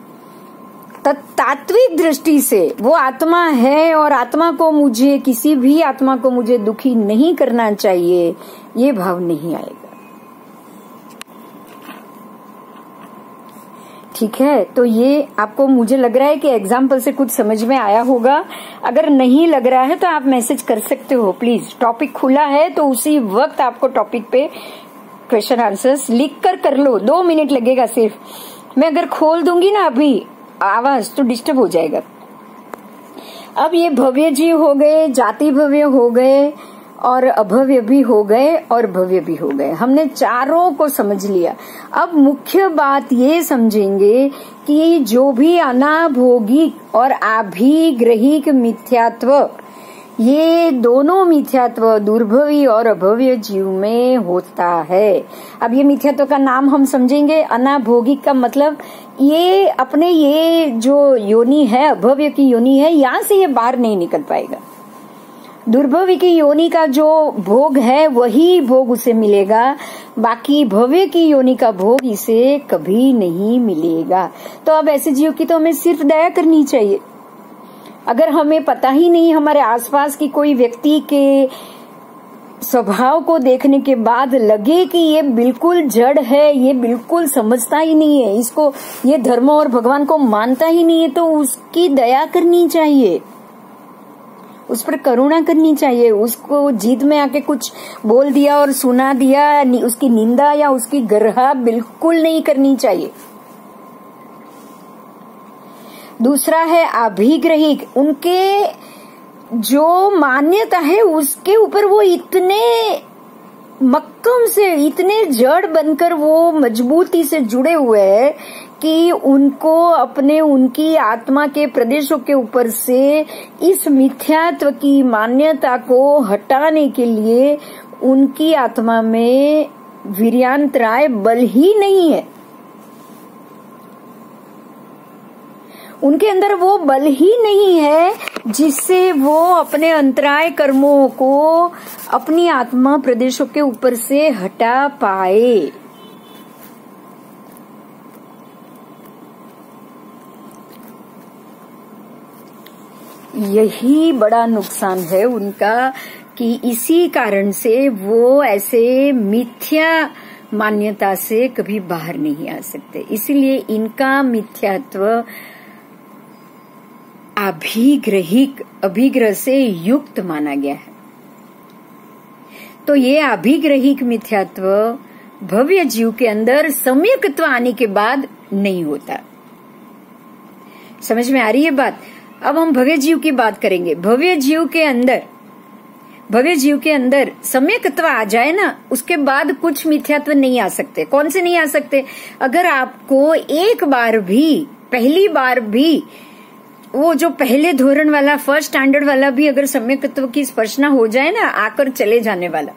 तात्विक दृष्टि से वो आत्मा है और आत्मा को मुझे, किसी भी आत्मा को मुझे दुखी नहीं करना चाहिए, ये भाव नहीं आएगा। ठीक है, तो ये आपको, मुझे लग रहा है कि एग्जाम्पल से कुछ समझ में आया होगा। अगर नहीं लग रहा है तो आप मैसेज कर सकते हो प्लीज। टॉपिक खुला है तो उसी वक्त आपको टॉपिक पे क्वेश्चन आंसर्स लिख कर लो। 2 मिनट लगेगा सिर्फ। मैं अगर खोल दूंगी ना अभी आवाज तो डिस्टर्ब हो जाएगा। अब ये भव्य जीव हो गए, जाति भव्य हो गए और अभव्य भी हो गए और भव्य भी हो गए। हमने चारों को समझ लिया। अब मुख्य बात ये समझेंगे कि जो भी अनाभोगिक और आभिग्रहिक मिथ्यात्व, ये दोनों मिथ्यात्व दुर्भवी और अभव्य जीव में होता है। अब ये मिथ्यात्व का नाम हम समझेंगे। अनाभोगिक का मतलब ये अपने, ये जो योनि है, अभव्य की योनि है, यहाँ से ये बाहर नहीं निकल पाएगा। दुर्भवी की योनि का जो भोग है वही भोग उसे मिलेगा, बाकी भव्य की योनि का भोग इसे कभी नहीं मिलेगा। तो अब ऐसे जीव की तो हमें सिर्फ दया करनी चाहिए। अगर हमें पता ही नहीं, हमारे आसपास की कोई व्यक्ति के स्वभाव को देखने के बाद लगे कि ये बिल्कुल जड़ है, ये बिल्कुल समझता ही नहीं है, इसको, ये धर्म और भगवान को मानता ही नहीं है, तो उसकी दया करनी चाहिए, उस पर करुणा करनी चाहिए। उसको जिद में आके कुछ बोल दिया और सुना दिया, उसकी निंदा या उसकी गर्हा बिल्कुल नहीं करनी चाहिए। दूसरा है अभिग्रहिक। उनके जो मान्यता है उसके ऊपर वो इतने मक्कम से, इतने जड़ बनकर वो मजबूती से जुड़े हुए हैं कि उनको अपने, उनकी आत्मा के प्रदेशों के ऊपर से इस मिथ्यात्व की मान्यता को हटाने के लिए उनकी आत्मा में वीर्यांतराय बल ही नहीं है। उनके अंदर वो बल ही नहीं है जिससे वो अपने अंतराय कर्मों को अपनी आत्मा प्रदेशों के ऊपर से हटा पाए। यही बड़ा नुकसान है उनका कि इसी कारण से वो ऐसे मिथ्या मान्यता से कभी बाहर नहीं आ सकते। इसीलिए इनका मिथ्यात्व अभिग्रहिक, अभिग्रह से युक्त माना गया है। तो ये अभिग्रहिक मिथ्यात्व भव्य जीव के अंदर सम्यकत्व आने के बाद नहीं होता। समझ में आ रही है बात? अब हम भव्य जीव की बात करेंगे। भव्य जीव के अंदर सम्यकत्व आ जाए ना, उसके बाद कुछ मिथ्यात्व नहीं आ सकते। कौन से नहीं आ सकते? अगर आपको एक बार भी, पहली बार भी, वो जो पहले धोरण वाला, फर्स्ट स्टैंडर्ड वाला भी अगर सम्यकत्व की स्पर्शना हो जाए ना, आकर चले जाने वाला,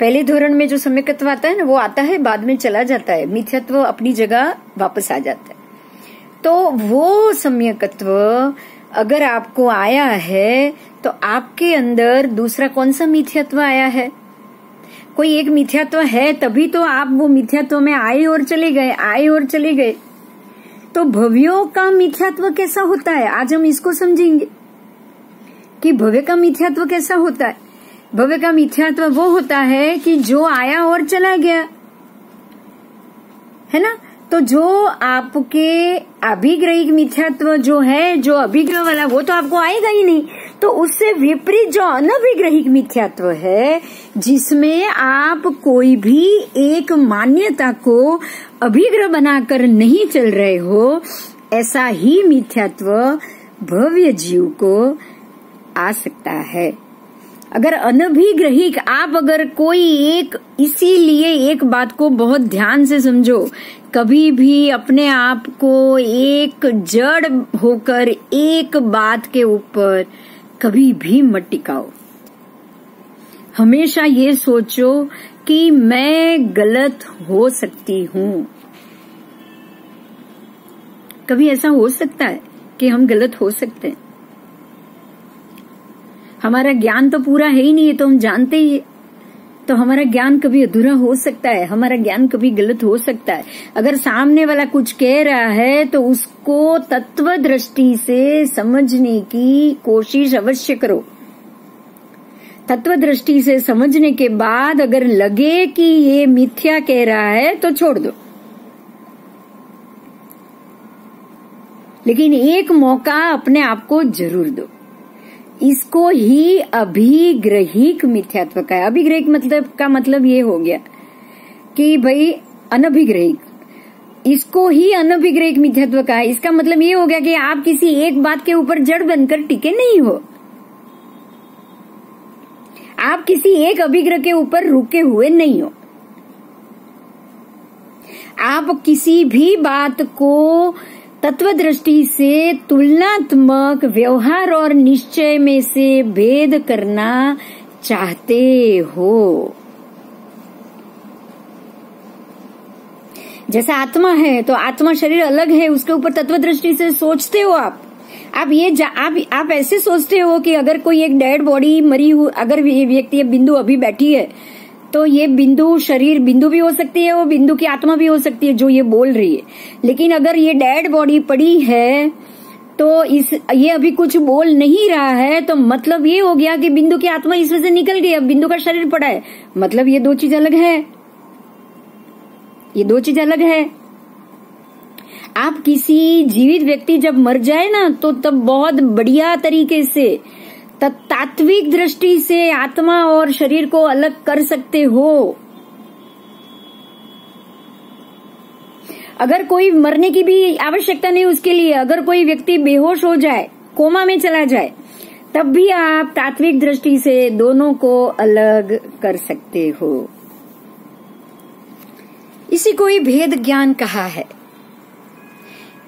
पहले धोरण में जो सम्यकत्व आता है ना, वो आता है, बाद में चला जाता है, मिथ्यात्व अपनी जगह वापस आ जाता है। तो वो सम्यकत्व अगर आपको आया है तो आपके अंदर दूसरा कौन सा मिथ्यात्व आया है? कोई एक मिथ्यात्व है, तभी तो आप वो मिथ्यात्व में आए और चले गए। तो भव्यों का मिथ्यात्व कैसा होता है, आज हम इसको समझेंगे कि भव्य का मिथ्यात्व कैसा होता है। भव्य का मिथ्यात्व वो होता है कि जो आया और चला गया, है ना। तो जो आपके अभिग्रहिक मिथ्यात्व जो है, जो अभिग्रह वाला, वो तो आपको आएगा ही नहीं। तो उससे विपरीत जो अनभिग्रहिक मिथ्यात्व है, जिसमें आप कोई भी एक मान्यता को अभिग्रह बनाकर नहीं चल रहे हो, ऐसा ही मिथ्यात्व भव्य जीव को आ सकता है। अगर अनभिग्रहिक, आप अगर कोई एक, इसीलिए एक बात को बहुत ध्यान से समझो, कभी भी अपने आप को एक जड़ होकर एक बात के ऊपर कभी भी मत टिकाओ। हमेशा ये सोचो कि मैं गलत हो सकती हूँ। कभी ऐसा हो सकता है कि हम गलत हो सकते हैं? हमारा ज्ञान तो पूरा है ही नहीं है, तो हम जानते ही है। तो हमारा ज्ञान कभी अधूरा हो सकता है, हमारा ज्ञान कभी गलत हो सकता है। अगर सामने वाला कुछ कह रहा है तो उसको तत्व दृष्टि से समझने की कोशिश अवश्य करो। तत्व दृष्टि से समझने के बाद अगर लगे कि ये मिथ्या कह रहा है तो छोड़ दो, लेकिन एक मौका अपने आप को जरूर दो। इसको ही अभिग्रहिक मिथ्यात्व का है। अभिग्रहिक मतलब ये हो गया कि भाई अनभिग्रहिक, इसको ही अनभिग्रहिक मिथ्यात्व का है। इसका मतलब ये हो गया कि आप किसी एक बात के ऊपर जड़ बनकर टिके नहीं हो, आप किसी एक अभिग्रह के ऊपर रुके हुए नहीं हो। आप किसी भी बात को तत्व दृष्टि से तुलनात्मक व्यवहार और निश्चय में से भेद करना चाहते हो। जैसा आत्मा है तो आत्मा शरीर अलग है, उसके ऊपर तत्व दृष्टि से सोचते हो आप आप ऐसे सोचते हो कि अगर कोई एक डेड बॉडी मरी हुई, अगर ये व्यक्ति ये बिंदु अभी बैठी है तो ये बिंदु शरीर बिंदु भी हो सकती है, वो बिंदु की आत्मा भी हो सकती है जो ये बोल रही है। लेकिन अगर ये डेड बॉडी पड़ी है तो ये अभी कुछ बोल नहीं रहा है, तो मतलब ये हो गया कि बिंदु की आत्मा इसमें से निकल गई, अब बिंदु का शरीर पड़ा है। मतलब ये दो चीज अलग है, ये दो चीज अलग है। आप किसी जीवित व्यक्ति जब मर जाए ना तो तब बहुत बढ़िया तरीके से तात्विक दृष्टि से आत्मा और शरीर को अलग कर सकते हो। अगर कोई मरने की भी आवश्यकता नहीं उसके लिए, अगर कोई व्यक्ति बेहोश हो जाए, कोमा में चला जाए, तब भी आप तात्विक दृष्टि से दोनों को अलग कर सकते हो। इसी को ही भेद ज्ञान कहा है,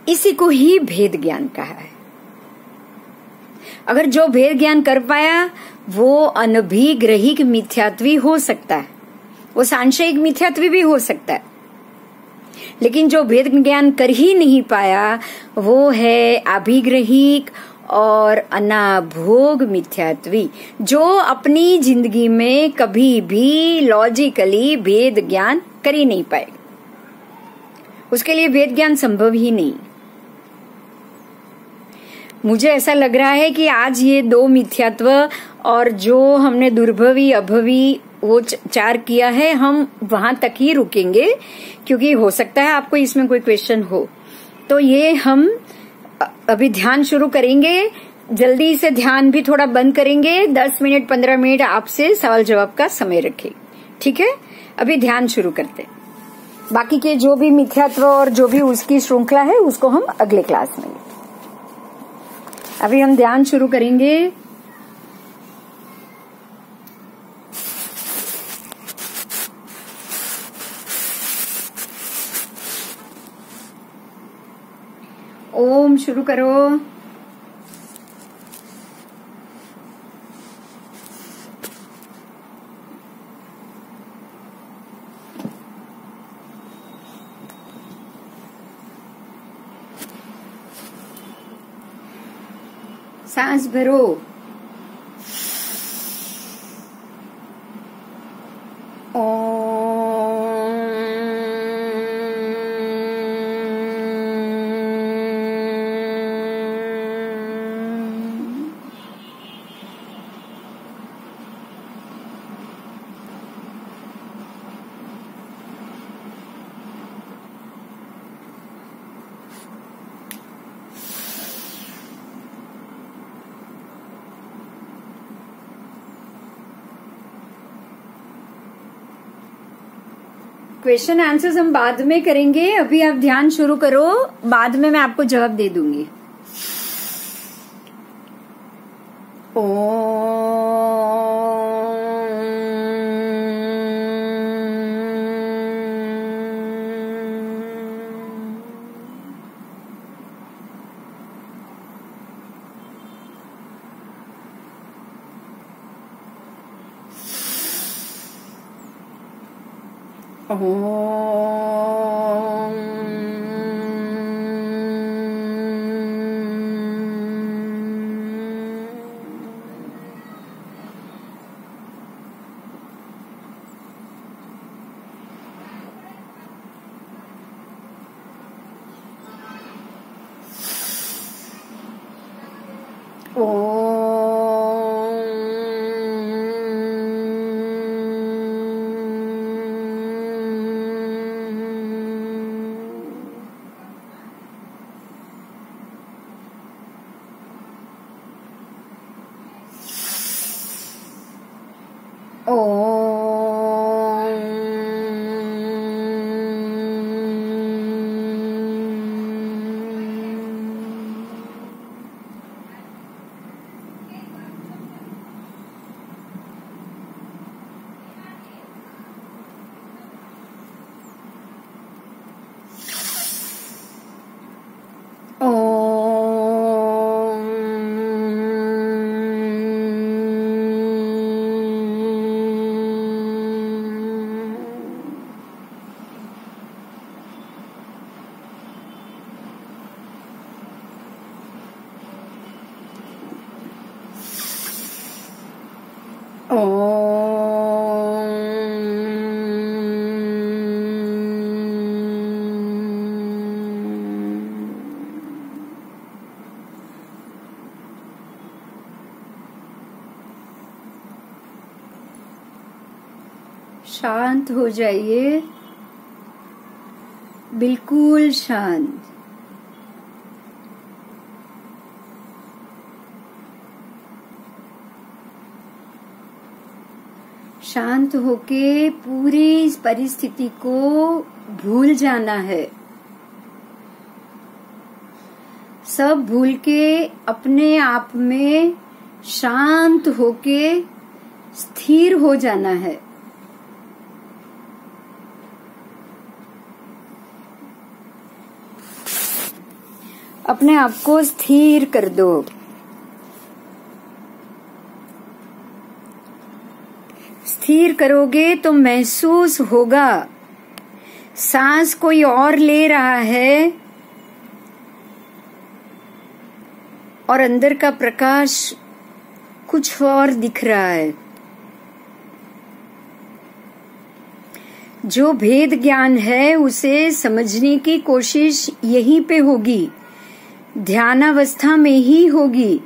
इसी को ही भेद ज्ञान कहा है। अगर जो भेद ज्ञान कर पाया वो अनभिग्रहिक मिथ्यात्वी हो सकता है, वो सांशयिक मिथ्यात्वी भी हो सकता है। लेकिन जो भेद ज्ञान कर ही नहीं पाया वो है अभिग्रहिक और अनाभोग मिथ्यात्वी, जो अपनी जिंदगी में कभी भी लॉजिकली भेद ज्ञान कर ही नहीं पाएगा। उसके लिए भेद ज्ञान संभव ही नहीं। मुझे ऐसा लग रहा है कि आज ये दो मिथ्यात्व और जो हमने दुर्भवी अभवी वो चार किया है, हम वहां तक ही रुकेंगे, क्योंकि हो सकता है आपको इसमें कोई क्वेश्चन हो। तो ये हम अभी ध्यान शुरू करेंगे, जल्दी से ध्यान भी थोड़ा बंद करेंगे। 10 मिनट 15 मिनट आपसे सवाल जवाब का समय रखें, ठीक है? अभी ध्यान शुरू करते हैं। बाकी के जो भी मिथ्यात्व और जो भी उसकी श्रृंखला है उसको हम अगले क्लास में। अभी हम ध्यान शुरू करेंगे। ओम शुरू करो। सांस भरो। क्वेश्चन आंसर्स हम बाद में करेंगे, अभी आप ध्यान शुरू करो, बाद में मैं आपको जवाब दे दूंगी। शांत हो जाइए, बिल्कुल शांत। शांत होके पूरी इस परिस्थिति को भूल जाना है। सब भूल के अपने आप में शांत होके स्थिर हो जाना है। अपने आप को स्थिर कर दो। स्थिर करोगे तो महसूस होगा सांस कोई और ले रहा है और अंदर का प्रकाश कुछ और दिख रहा है। जो भेद ज्ञान है उसे समझने की कोशिश यहीं पे होगी, ध्यानावस्था में ही होगी।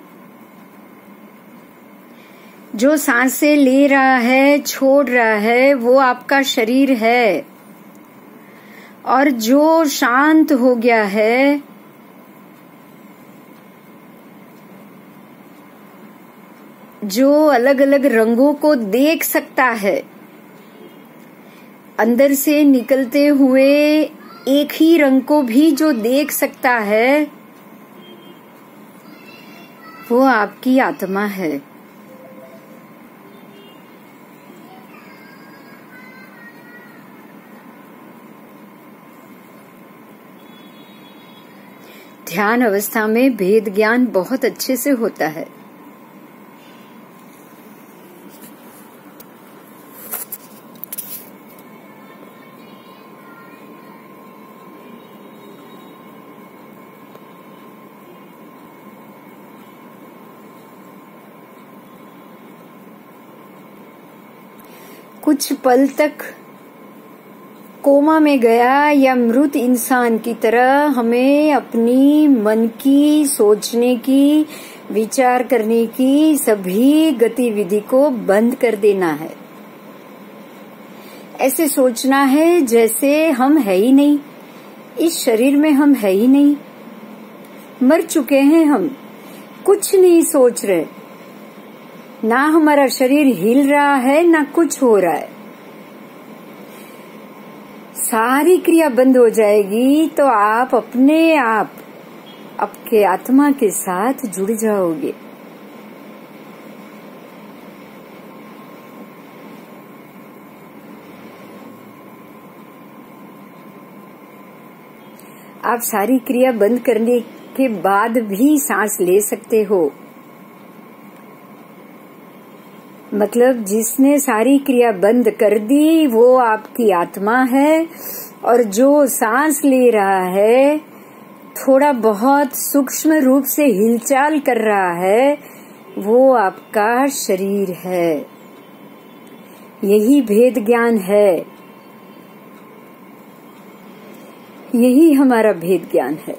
जो सांसें ले रहा है, छोड़ रहा है, वो आपका शरीर है। और जो शांत हो गया है, जो अलग अलग रंगों को देख सकता है, अंदर से निकलते हुए एक ही रंग को भी जो देख सकता है, वो आपकी आत्मा है। ध्यान अवस्था में भेद ज्ञान बहुत अच्छे से होता है। कुछ पल तक कोमा में गया या मृत इंसान की तरह हमें अपनी मन की, सोचने की, विचार करने की सभी गतिविधि को बंद कर देना है। ऐसे सोचना है जैसे हम है ही नहीं, इस शरीर में हम है ही नहीं, मर चुके हैं हम, कुछ नहीं सोच रहे, ना हमारा शरीर हिल रहा है ना कुछ हो रहा है। सारी क्रिया बंद हो जाएगी तो आप अपने आप आपके आत्मा के साथ जुड़ जाओगे। आप सारी क्रिया बंद करने के बाद भी सांस ले सकते हो। मतलब जिसने सारी क्रिया बंद कर दी वो आपकी आत्मा है, और जो सांस ले रहा है, थोड़ा बहुत सूक्ष्म रूप से हिलचाल कर रहा है, वो आपका शरीर है। यही भेद ज्ञान है, यही हमारा भेद ज्ञान है।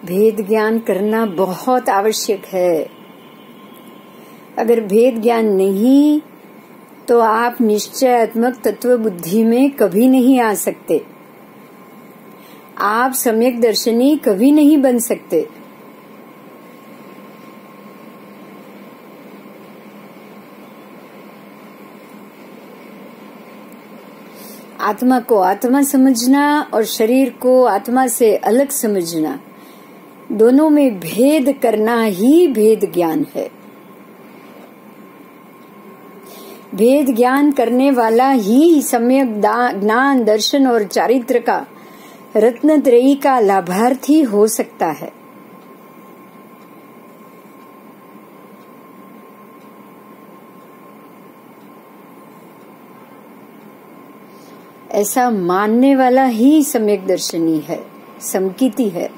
भेद ज्ञान करना बहुत आवश्यक है। अगर भेद ज्ञान नहीं तो आप निश्चयात्मक तत्व बुद्धि में कभी नहीं आ सकते। आप सम्यक दर्शनी कभी नहीं बन सकते। आत्मा को आत्मा समझना और शरीर को आत्मा से अलग समझना, दोनों में भेद करना ही भेद ज्ञान है। भेद ज्ञान करने वाला ही सम्यक ज्ञान, दर्शन और चारित्र का रत्नत्रयी का लाभार्थी हो सकता है। ऐसा मानने वाला ही सम्यक दर्शनी है, समकीति है।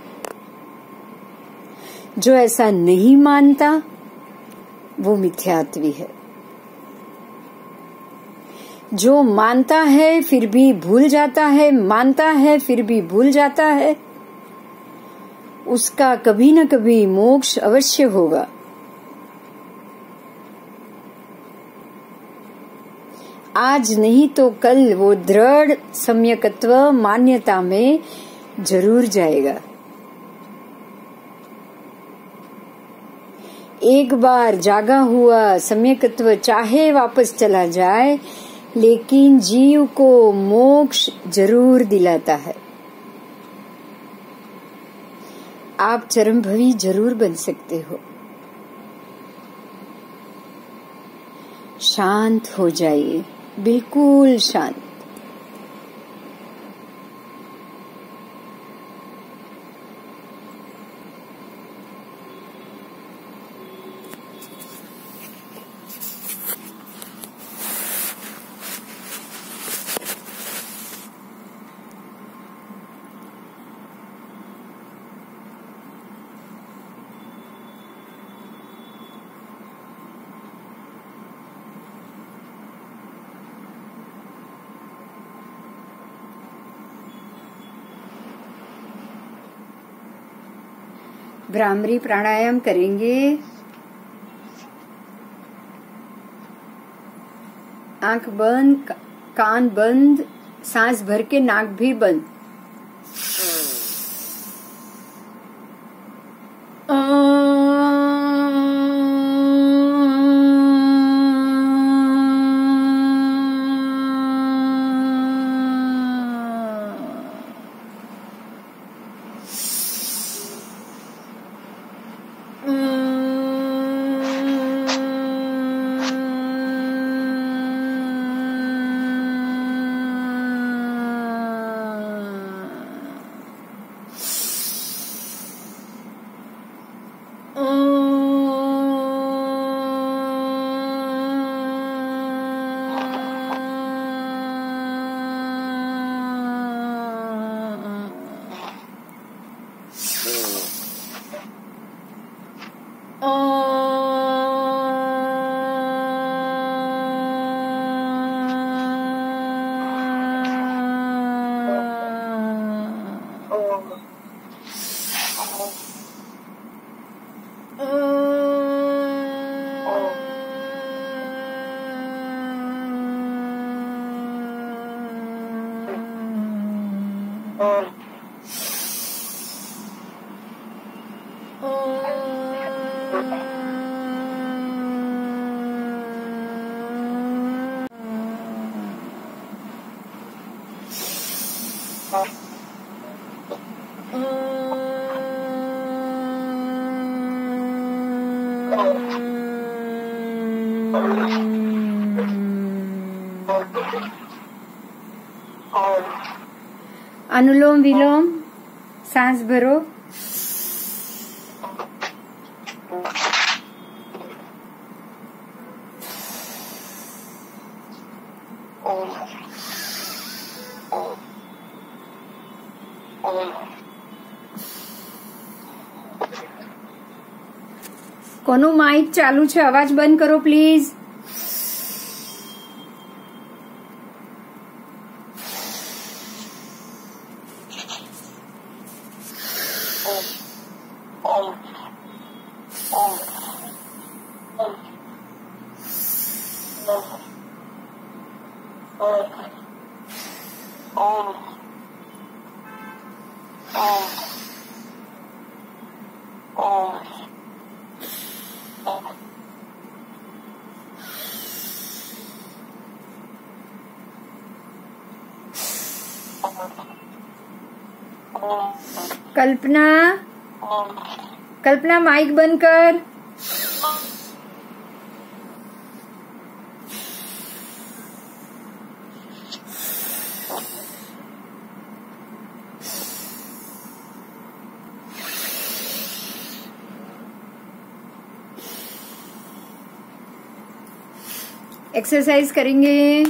जो ऐसा नहीं मानता वो मिथ्यात्वी है। जो मानता है फिर भी भूल जाता है, मानता है फिर भी भूल जाता है, उसका कभी न कभी मोक्ष अवश्य होगा। आज नहीं तो कल वो दृढ़ सम्यकत्व मान्यता में जरूर जाएगा। एक बार जागा हुआ सम्यकत्व चाहे वापस चला जाए, लेकिन जीव को मोक्ष जरूर दिलाता है। आप चरमभवी जरूर बन सकते हो। शांत हो जाइए, बिल्कुल शांत। भ्रामरी प्राणायाम करेंगे। आंख बंद, कान बंद, सांस भर के नाक भी बंद। अनुलोम विलोम, सांस भरो। કોનું માઇક ચાલુ છે? અવાજ બંધ કરો પ્લીઝ. कल्पना, कल्पना माइक बंद कर। एक्सरसाइज करेंगे।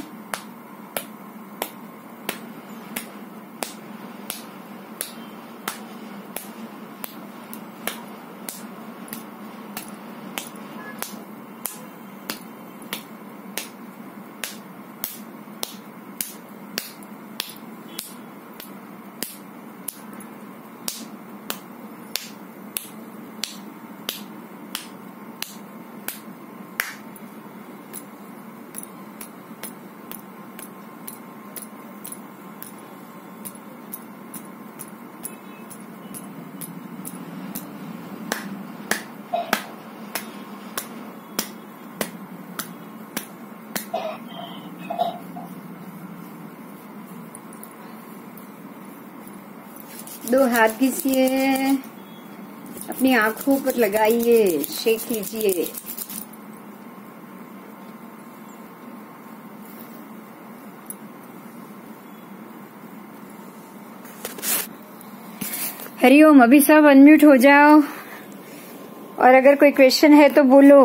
दो हाथ खींचिए, अपनी आंखों पर लगाइए, शेक कीजिए। हरिओम। अभी सब अनम्यूट हो जाओ और अगर कोई क्वेश्चन है तो बोलो।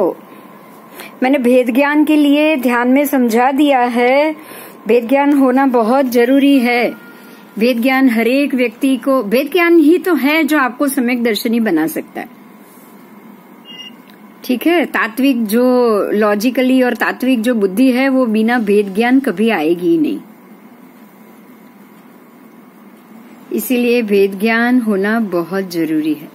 मैंने भेद ज्ञान के लिए ध्यान में समझा दिया है। भेद ज्ञान होना बहुत जरूरी है। वेद ज्ञान हर एक व्यक्ति को, वेद ज्ञान ही तो है जो आपको सम्यक दर्शनी बना सकता है। ठीक है, तात्विक जो लॉजिकली और तात्विक जो बुद्धि है वो बिना भेद ज्ञान कभी आएगी ही नहीं। इसीलिए भेद ज्ञान होना बहुत जरूरी है।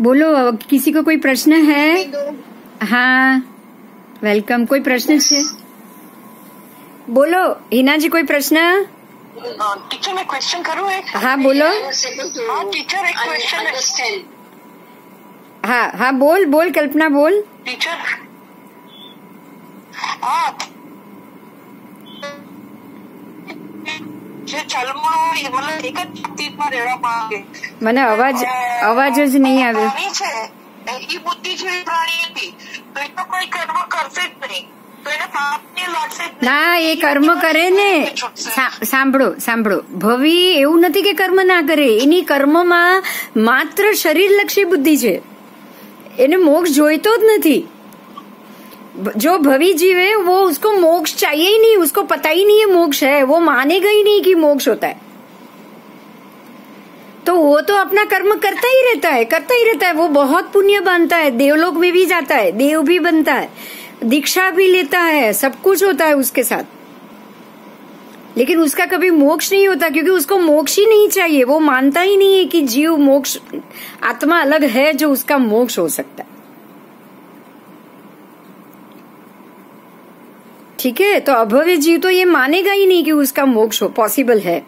बोलो, किसी को कोई प्रश्न है? हाँ, वेलकम। कोई प्रश्न है? बोलो हिना जी, कोई प्रश्न?
टीचर मैं क्वेश्चन करूँ एक?
हाँ बोलो।
हाँ टीचर, एक क्वेश्चन है।
हाँ बोल बोल कल्पना बोल।
टीचर हाँ
મને અવાજ જ નહીં આવ્યો।
એ બુદ્ધિ જેવી પ્રાણી હતી તો એ તો કોઈ કર્મ કરશે જ નહીં, તો એને પાપને લાગશે જ નહીં।
ના, એ કર્મ કરે ને। સાંભળો, ભવી એવું નથી કે કર્મ ના કરે, એની કર્મમાં માત્ર શરીરલક્ષી બુદ્ધિ છે, એને મોક્ષ જોઈતો જ નથી। जो भवी जीव है वो, उसको मोक्ष चाहिए ही नहीं, उसको पता ही नहीं है मोक्ष है, वो मानेगा ही नहीं कि मोक्ष होता है। तो वो तो अपना कर्म करता ही रहता है। वो बहुत पुण्य बनता है, देवलोक में भी जाता है, देव भी बनता है, दीक्षा भी लेता है, सब कुछ होता है उसके साथ, लेकिन उसका कभी मोक्ष नहीं होता, क्योंकि उसको मोक्ष ही नहीं चाहिए। वो मानता ही नहीं है कि जीव मोक्ष, आत्मा अलग है जो उसका मोक्ष हो सकता है। ठीक है, तो अभव्य जीव तो ये मानेगा ही नहीं कि उसका मोक्ष हो पॉसिबल है।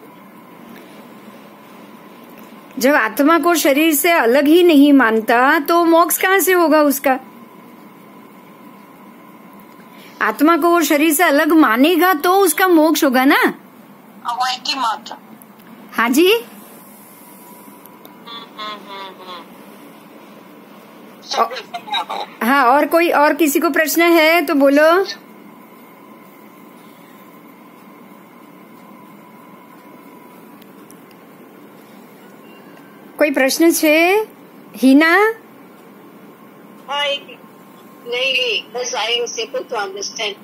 जब आत्मा को शरीर से अलग ही नहीं मानता तो मोक्ष कहाँ से होगा उसका? आत्मा को वो शरीर से अलग मानेगा तो उसका मोक्ष होगा ना। हाँ जी, हाँ। और किसी को प्रश्न है तो बोलो। कोई प्रश्न छे? हीना?
नहीं, बस I was able to understand.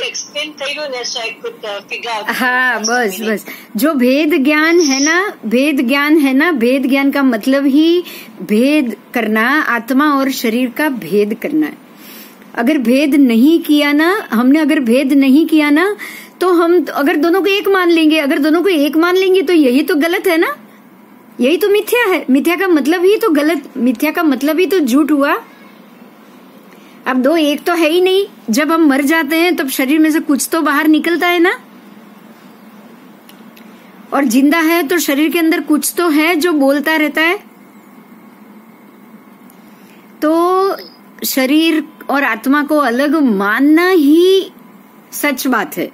Explain करो ना, so I could figure out.
हाँ, बस जो भेद ज्ञान है ना, भेद ज्ञान का मतलब ही भेद करना, आत्मा और शरीर का भेद करना है। अगर भेद नहीं किया ना, अगर भेद नहीं किया ना, तो हम अगर दोनों को एक मान लेंगे, तो यही तो गलत है ना, यही तो मिथ्या है। मिथ्या का मतलब ही तो गलत, मिथ्या का मतलब ही तो झूठ हुआ। अब दो एक तो है ही नहीं। जब हम मर जाते हैं तब शरीर में से कुछ तो बाहर निकलता है ना, और जिंदा है तो शरीर के अंदर कुछ तो है जो बोलता रहता है। तो शरीर और आत्मा को अलग मानना ही सच बात है।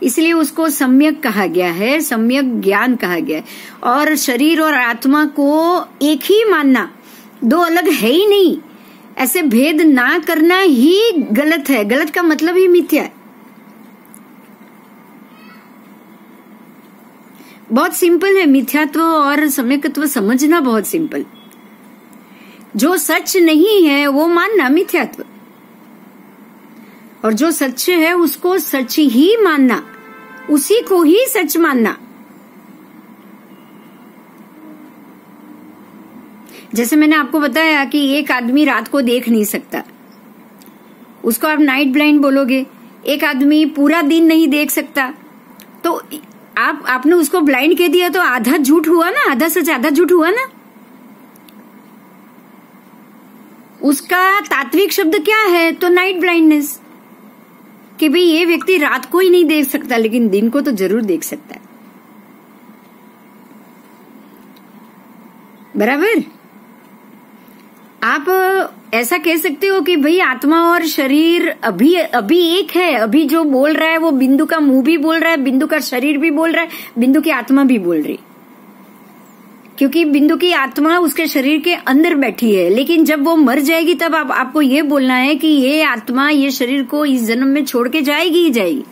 इसलिए उसको सम्यक कहा गया है, सम्यक ज्ञान कहा गया है। और शरीर और आत्मा को एक ही मानना, दो अलग है ही नहीं, ऐसे भेद ना करना ही गलत है। गलत का मतलब ही मिथ्या है। बहुत सिंपल है मिथ्यात्व और सम्यकत्व समझना, बहुत सिंपल। जो सच नहीं है वो मानना मिथ्यात्व, और जो सच है उसको सच ही मानना, उसी को ही सच मानना। जैसे मैंने आपको बताया कि एक आदमी रात को देख नहीं सकता, उसको आप नाइट ब्लाइंड बोलोगे। एक आदमी पूरा दिन नहीं देख सकता, तो आपने उसको ब्लाइंड कह दिया, तो आधा झूठ हुआ ना, आधा सच आधा झूठ हुआ ना। उसका तात्विक शब्द क्या है? तो नाइट ब्लाइंडनेस, कि भाई ये व्यक्ति रात को ही नहीं देख सकता लेकिन दिन को तो जरूर देख सकता है। बराबर। आप ऐसा कह सकते हो कि भाई आत्मा और शरीर अभी एक है। अभी जो बोल रहा है वो बिंदु का मुंह भी बोल रहा है, बिंदु का शरीर भी बोल रहा है, बिंदु की आत्मा भी बोल रही, क्योंकि बिंदु की आत्मा उसके शरीर के अंदर बैठी है। लेकिन जब वो मर जाएगी तब आपको ये बोलना है कि ये आत्मा ये शरीर को इस जन्म में छोड़ के जाएगी ही जाएगी।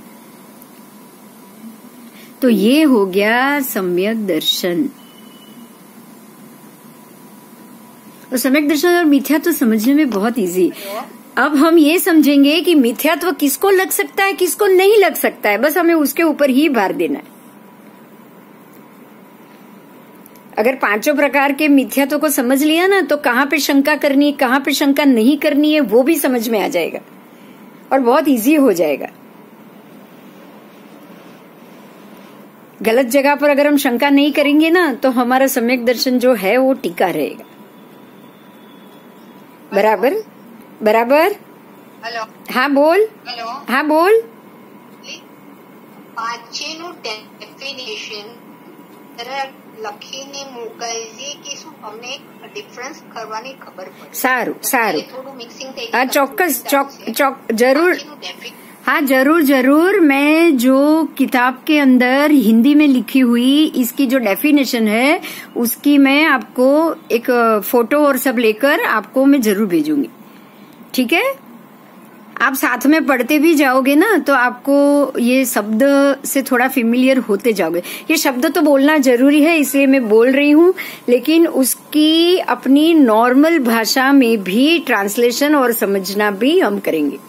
तो ये हो गया सम्यक दर्शन। और सम्यक दर्शन और मिथ्यात्व समझने में बहुत इजी। अब हम ये समझेंगे कि मिथ्यात्व किसको लग सकता है, किसको नहीं लग सकता है, बस हमें उसके ऊपर ही भार देना है। अगर पांचों प्रकार के मिथ्यात्व को समझ लिया ना, तो कहाँ पे शंका करनी है, कहाँ पे शंका नहीं करनी है, वो भी समझ में आ जाएगा और बहुत इजी हो जाएगा। गलत जगह पर अगर हम शंका नहीं करेंगे ना, तो हमारा सम्यक दर्शन जो है वो टिका रहेगा। बराबर बराबर।
हेलो।
हाँ बोल।
हेलो।
हाँ बोल।
પાંચેનું ડેફિનેશન જરા લખીને મોકલજે કે શું અમને ડિફરન્સ કરવાની ખબર પડે।
સારું સારું।
થોડું મિક્સિંગ થઈ
हाँ ચોક્કસ जरूर। हाँ जरूर। मैं जो किताब के अंदर हिंदी में लिखी हुई इसकी जो डेफिनेशन है उसकी मैं आपको एक फोटो और सब लेकर आपको मैं जरूर भेजूंगी, ठीक है। आप साथ में पढ़ते भी जाओगे ना तो आपको ये शब्द से थोड़ा फेमिलियर होते जाओगे। ये शब्द तो बोलना जरूरी है इसलिए मैं बोल रही हूँ, लेकिन उसकी अपनी नॉर्मल भाषा में भी ट्रांसलेशन और समझना भी हम करेंगे।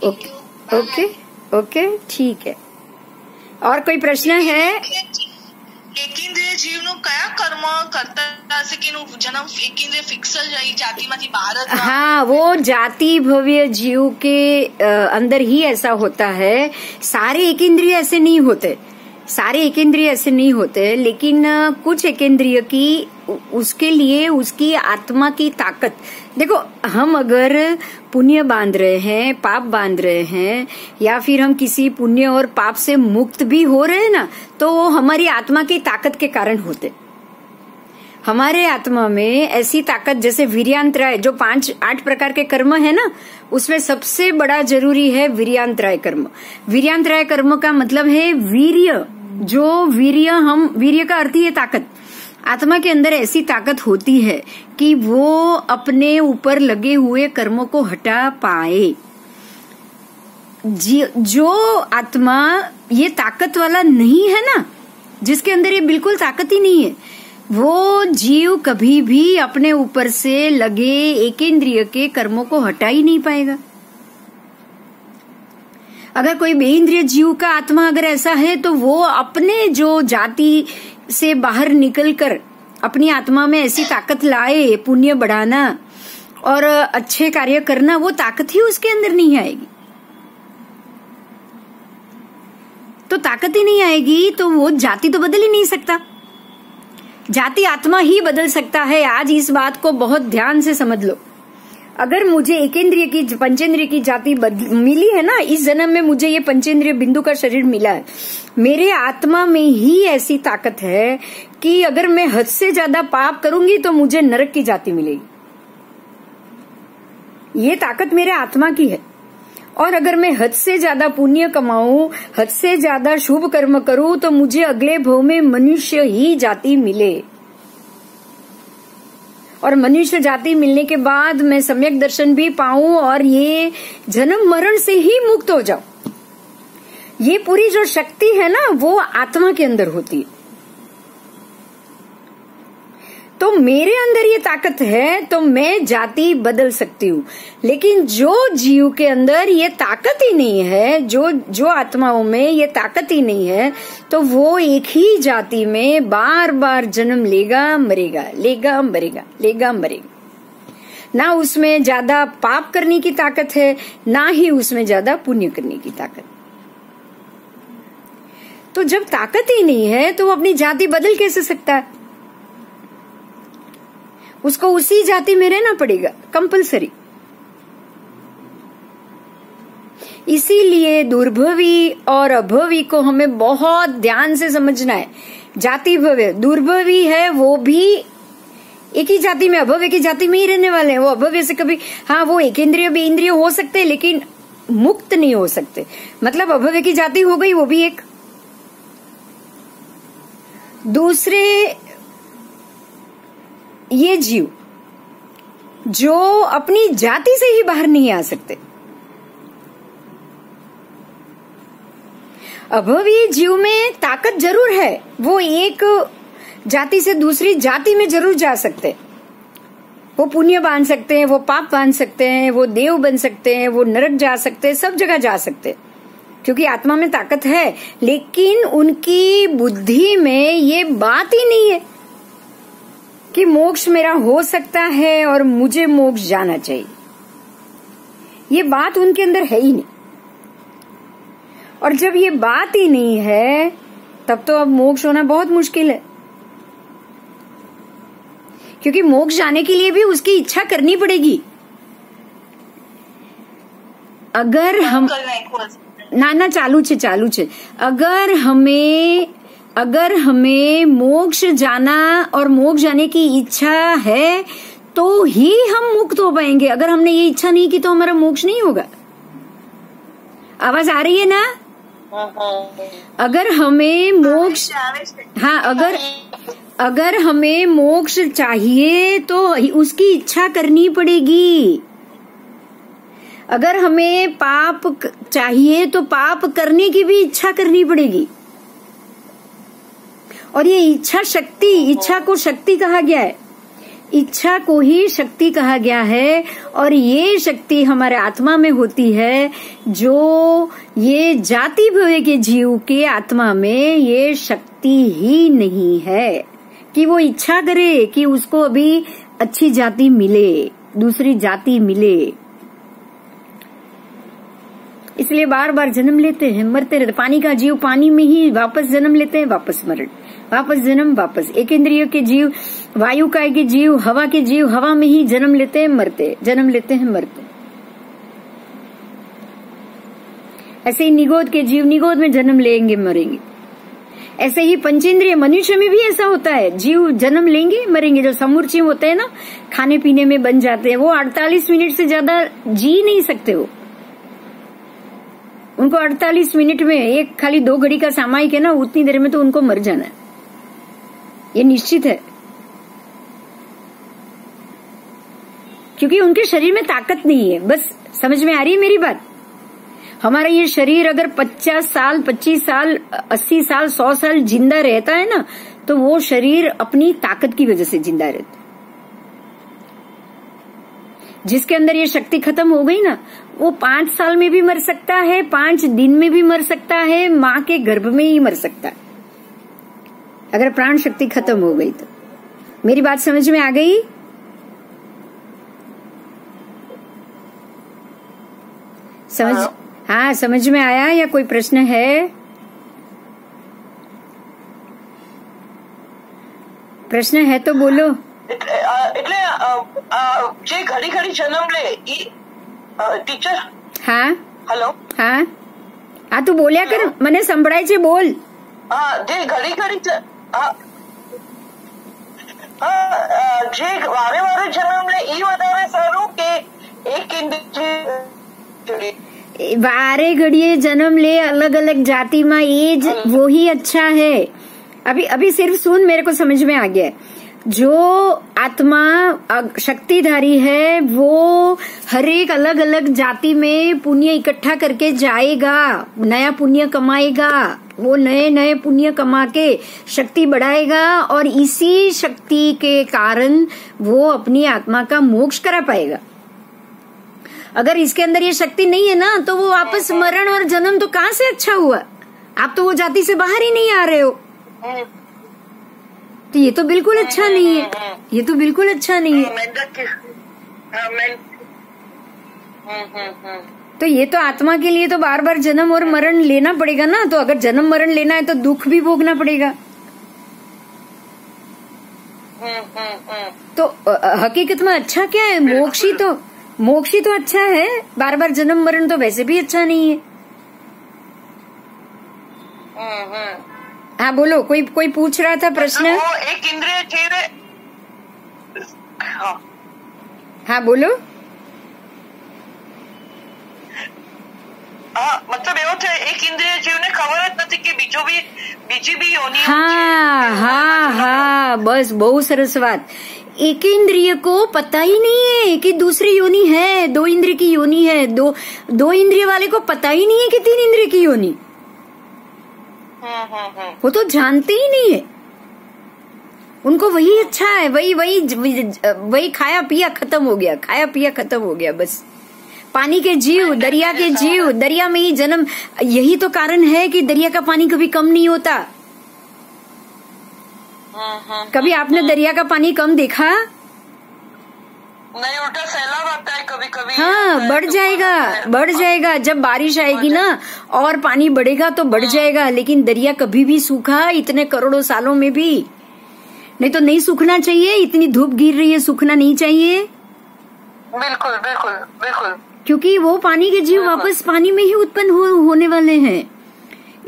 ओके ओके ठीक है। और कोई प्रश्न है?
એકેન્દ્રિય જીવનું કયા કર્મ કરતા હશે કે એનું જન્મ એકેન્દ્રિય ફિક્સલ રહી જાતિમાંથી બહાર જ?
हाँ, वो जाति भव्य जीव के अंदर ही ऐसा होता है। सारे एकेंद्रिय ऐसे नहीं होते, सारे एकेंद्रिय ऐसे नहीं होते, लेकिन कुछ एकेंद्रिय की उसके लिए उसकी आत्मा की ताकत। देखो, हम अगर पुण्य बांध रहे हैं, पाप बांध रहे हैं, या फिर हम किसी पुण्य और पाप से मुक्त भी हो रहे हैं ना, तो वो हमारी आत्मा की ताकत के कारण होते। हमारे आत्मा में ऐसी ताकत, जैसे वीर्यांतराय, जो 5-8 प्रकार के कर्म है ना, उसमें सबसे बड़ा जरूरी है वीर्यांतराय कर्म। वीर्यांतराय कर्म का मतलब है वीर्य। जो वीर्य का अर्थ ही है ताकत। आत्मा के अंदर ऐसी ताकत होती है कि वो अपने ऊपर लगे हुए कर्मों को हटा पाए। जो आत्मा ये ताकत वाला नहीं है ना, जिसके अंदर ये बिल्कुल ताकत ही नहीं है, वो जीव कभी भी अपने ऊपर से लगे एकेंद्रिय के कर्मों को हटा ही नहीं पाएगा। अगर कोई बेइंद्रिय जीव का आत्मा अगर ऐसा है तो वो अपने जो जाति से बाहर निकलकर अपनी आत्मा में ऐसी ताकत लाए, पुण्य बढ़ाना और अच्छे कार्य करना, वो ताकत ही उसके अंदर नहीं आएगी। तो ताकत ही नहीं आएगी तो वो जाति तो बदल ही नहीं सकता। जाति आत्मा ही बदल सकता है। आज इस बात को बहुत ध्यान से समझ लो। अगर मुझे एकेंद्रिय की, पंचेंद्रिय की जाति मिली है ना, इस जन्म में मुझे ये पंचेंद्रिय बिंदु का शरीर मिला है, मेरे आत्मा में ही ऐसी ताकत है कि अगर मैं हद से ज्यादा पाप करूंगी तो मुझे नरक की जाति मिलेगी। ये ताकत मेरे आत्मा की है। और अगर मैं हद से ज्यादा पुण्य कमाऊं, हद से ज्यादा शुभ कर्म करूं, तो मुझे अगले भव में मनुष्य ही जाति मिले, और मनुष्य जाति मिलने के बाद मैं सम्यक दर्शन भी पाऊं और ये जन्म मरण से ही मुक्त हो जाऊं। ये पूरी जो शक्ति है ना, वो आत्मा के अंदर होती है। तो मेरे अंदर ये ताकत है तो मैं जाति बदल सकती हूँ। लेकिन जो जीव के अंदर ये ताकत ही नहीं है, जो आत्माओं में ये ताकत ही नहीं है, तो वो एक ही जाति में बार बार जन्म लेगा मरेगा, लेगा मरेगा, लेगा मरेगा। ना उसमें ज्यादा पाप करने की ताकत है, ना ही उसमें ज्यादा पुण्य करने की ताकत। तो जब ताकत ही नहीं है तो वो अपनी जाति बदल कैसे सकता है? उसको उसी जाति में रहना पड़ेगा कंपलसरी। इसीलिए दुर्भवी और अभवी को हमें बहुत ध्यान से समझना है। जाति भव्य दुर्भवी है, वो भी एक ही जाति में, अभव्य की जाति में ही रहने वाले हैं। वो अभव्य से कभी, हाँ वो एक इंद्रिय भी इंद्रिय हो सकते, लेकिन मुक्त नहीं हो सकते। मतलब अभव्य की जाति हो गई, वो भी एक। दूसरे ये जीव जो अपनी जाति से ही बाहर नहीं आ सकते। अभवी जीव में ताकत जरूर है, वो एक जाति से दूसरी जाति में जरूर जा सकते। वो पुण्य बांध सकते हैं, वो पाप बांध सकते हैं, वो देव बन सकते हैं, वो नरक जा सकते हैं, सब जगह जा सकते हैं, क्योंकि आत्मा में ताकत है। लेकिन उनकी बुद्धि में ये बात ही नहीं है कि मोक्ष मेरा हो सकता है और मुझे मोक्ष जाना चाहिए। ये बात उनके अंदर है ही नहीं। और जब ये बात ही नहीं है, तब तो अब मोक्ष होना बहुत मुश्किल है, क्योंकि मोक्ष जाने के लिए भी उसकी इच्छा करनी पड़ेगी। अगर हम ना चालू छे अगर हमें मोक्ष जाना और मोक्ष जाने की इच्छा है तो ही हम मुक्त हो पाएंगे। अगर हमने ये इच्छा नहीं की तो हमारा मोक्ष नहीं होगा। आवाज आ रही है ना? अगर हमें मोक्ष, हाँ, अगर हमें मोक्ष चाहिए तो उसकी इच्छा करनी पड़ेगी। अगर हमें पाप चाहिए तो पाप करने की भी इच्छा करनी पड़ेगी। और ये इच्छा को शक्ति कहा गया है। इच्छा को ही शक्ति कहा गया है। और ये शक्ति हमारे आत्मा में होती है, जो ये जाति भव्य के जीव के आत्मा में ये शक्ति ही नहीं है कि वो इच्छा करे कि उसको अभी अच्छी जाति मिले, दूसरी जाति मिले। इसलिए बार बार जन्म लेते हैं, मरते रहते। पानी का जीव पानी में ही वापस जन्म लेते हैं, वापस मरण, वापस जन्म, वापस। एक इंद्रिय के जीव, वायु काय के जीव, हवा के जीव हवा में ही जन्म लेते हैं, मरते, जन्म लेते हैं, मरते। ऐसे ही निगोद के जीव निगोद में जन्म लेंगे, मरेंगे। ऐसे ही पंचेंद्रिय मनुष्य में भी ऐसा होता है, जीव जन्म लेंगे, मरेंगे। जो समूर्चिम होते हैं ना, खाने पीने में बन जाते हैं, वो 48 मिनट से ज्यादा जी नहीं सकते। वो उनको 48 मिनट में, एक खाली 2 घड़ी का सामायिक है ना, उतनी देर में तो उनको मर जाना है, ये निश्चित है। क्योंकि उनके शरीर में ताकत नहीं है। बस समझ में आ रही है मेरी बात? हमारा ये शरीर अगर 50 साल, 25 साल, 80 साल, 100 साल जिंदा रहता है ना, तो वो शरीर अपनी ताकत की वजह से जिंदा रहता है। जिसके अंदर ये शक्ति खत्म हो गई ना, वो 5 साल में भी मर सकता है, 5 दिन में भी मर सकता है, माँ के गर्भ में ही मर सकता है, अगर प्राण शक्ति खत्म हो गई तो। मेरी बात समझ में आ गई? हाँ, समझ में आया या कोई प्रश्न है? प्रश्न है तो बोलो।
એટલે જે ઘડી ઘડી જન્મ લે ઈ ટીચર।
હા
હેલો,
હા આ તું બોલ્યા કર, મને સંભળાય છે, બોલ।
હા, જે ઘડી ઘડી જે વારે વારે જન્મ લે ઈ વધારે સારું કે એક ઇન્દ્રિય?
बारे घड़िए जन्म ले अलग अलग जाति में एज वो ही अच्छा है। अभी अभी सिर्फ सुन, मेरे को समझ में आ गया है। जो आत्मा शक्तिधारी है वो हर एक अलग अलग जाति में पुण्य इकट्ठा करके जाएगा, नया पुण्य कमाएगा, वो नए नए पुण्य कमा के शक्ति बढ़ाएगा और इसी शक्ति के कारण वो अपनी आत्मा का मोक्ष करा पाएगा। अगर इसके अंदर ये शक्ति नहीं है ना तो वो वापस मरण और जन्म तो कहाँ से अच्छा हुआ। आप तो वो जाति से बाहर ही नहीं आ रहे हो, तो ये तो बिल्कुल अच्छा नहीं है, ये तो बिल्कुल अच्छा नहीं है। तो ये तो आत्मा के लिए तो बार बार जन्म और मरण लेना पड़ेगा ना। तो अगर जन्म मरण लेना है तो दुख भी भोगना पड़ेगा। तो हकीकत में अच्छा क्या है? मोक्ष ही तो अच्छा है। बार बार जन्म मरण तो वैसे भी अच्छा नहीं है। हाँ बोलो, कोई पूछ रहा था प्रश्न।
वो एक इंद्रिय जीव है।
हाँ बोलो।
मतलब એવો છે એક ઇન્દ્રિય જીવને ખબર જ નથી કે બીજી બી યોનિ
हाँ बस बहुत सरस बात। एक इंद्रिय को पता ही नहीं है कि दूसरी योनि है, दो इंद्रिय की योनि है। दो इंद्रिय वाले को पता ही नहीं है कि तीन इंद्रिय की योनि। वो तो जानते ही नहीं है। उनको वही अच्छा है, वही खाया पिया खत्म हो गया, खाया पिया खत्म हो गया बस। पानी के जीव, दरिया के जीव, दरिया में ही जन्म। यही तो कारण है कि दरिया का पानी कभी कम नहीं होता। कभी आपने दरिया का पानी कम देखा?
नहीं, उल्टा सैलाब आता है कभी कभी।
हाँ, बढ़ जाएगा जब बारिश आएगी ना और पानी बढ़ेगा तो बढ़ जाएगा। लेकिन दरिया कभी भी सूखा इतने करोड़ों सालों में भी नहीं, तो नहीं सूखना चाहिए। इतनी धूप गिर रही है, सूखना नहीं चाहिए।
बिल्कुल बिल्कुल बिल्कुल,
क्योंकि वो पानी के जीव वापस पानी में ही उत्पन्न होने वाले हैं।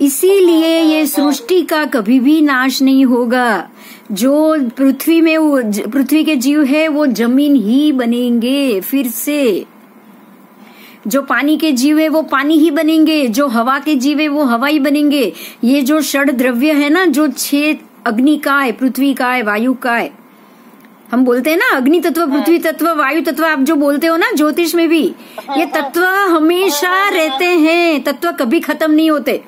इसीलिए ये सृष्टि का कभी भी नाश नहीं होगा। जो पृथ्वी के जीव है वो जमीन ही बनेंगे फिर से। जो पानी के जीव है वो पानी ही बनेंगे, जो हवा के जीव है वो हवा ही बनेंगे। ये जो षड द्रव्य है ना, जो 6 अग्नि का है, पृथ्वी का है, वायु का है। हम बोलते हैं ना अग्नि तत्व, पृथ्वी तत्व, वायु तत्व। आप जो बोलते हो ना ज्योतिष में भी, ये तत्व हमेशा रहते हैं, तत्व कभी खत्म नहीं होते।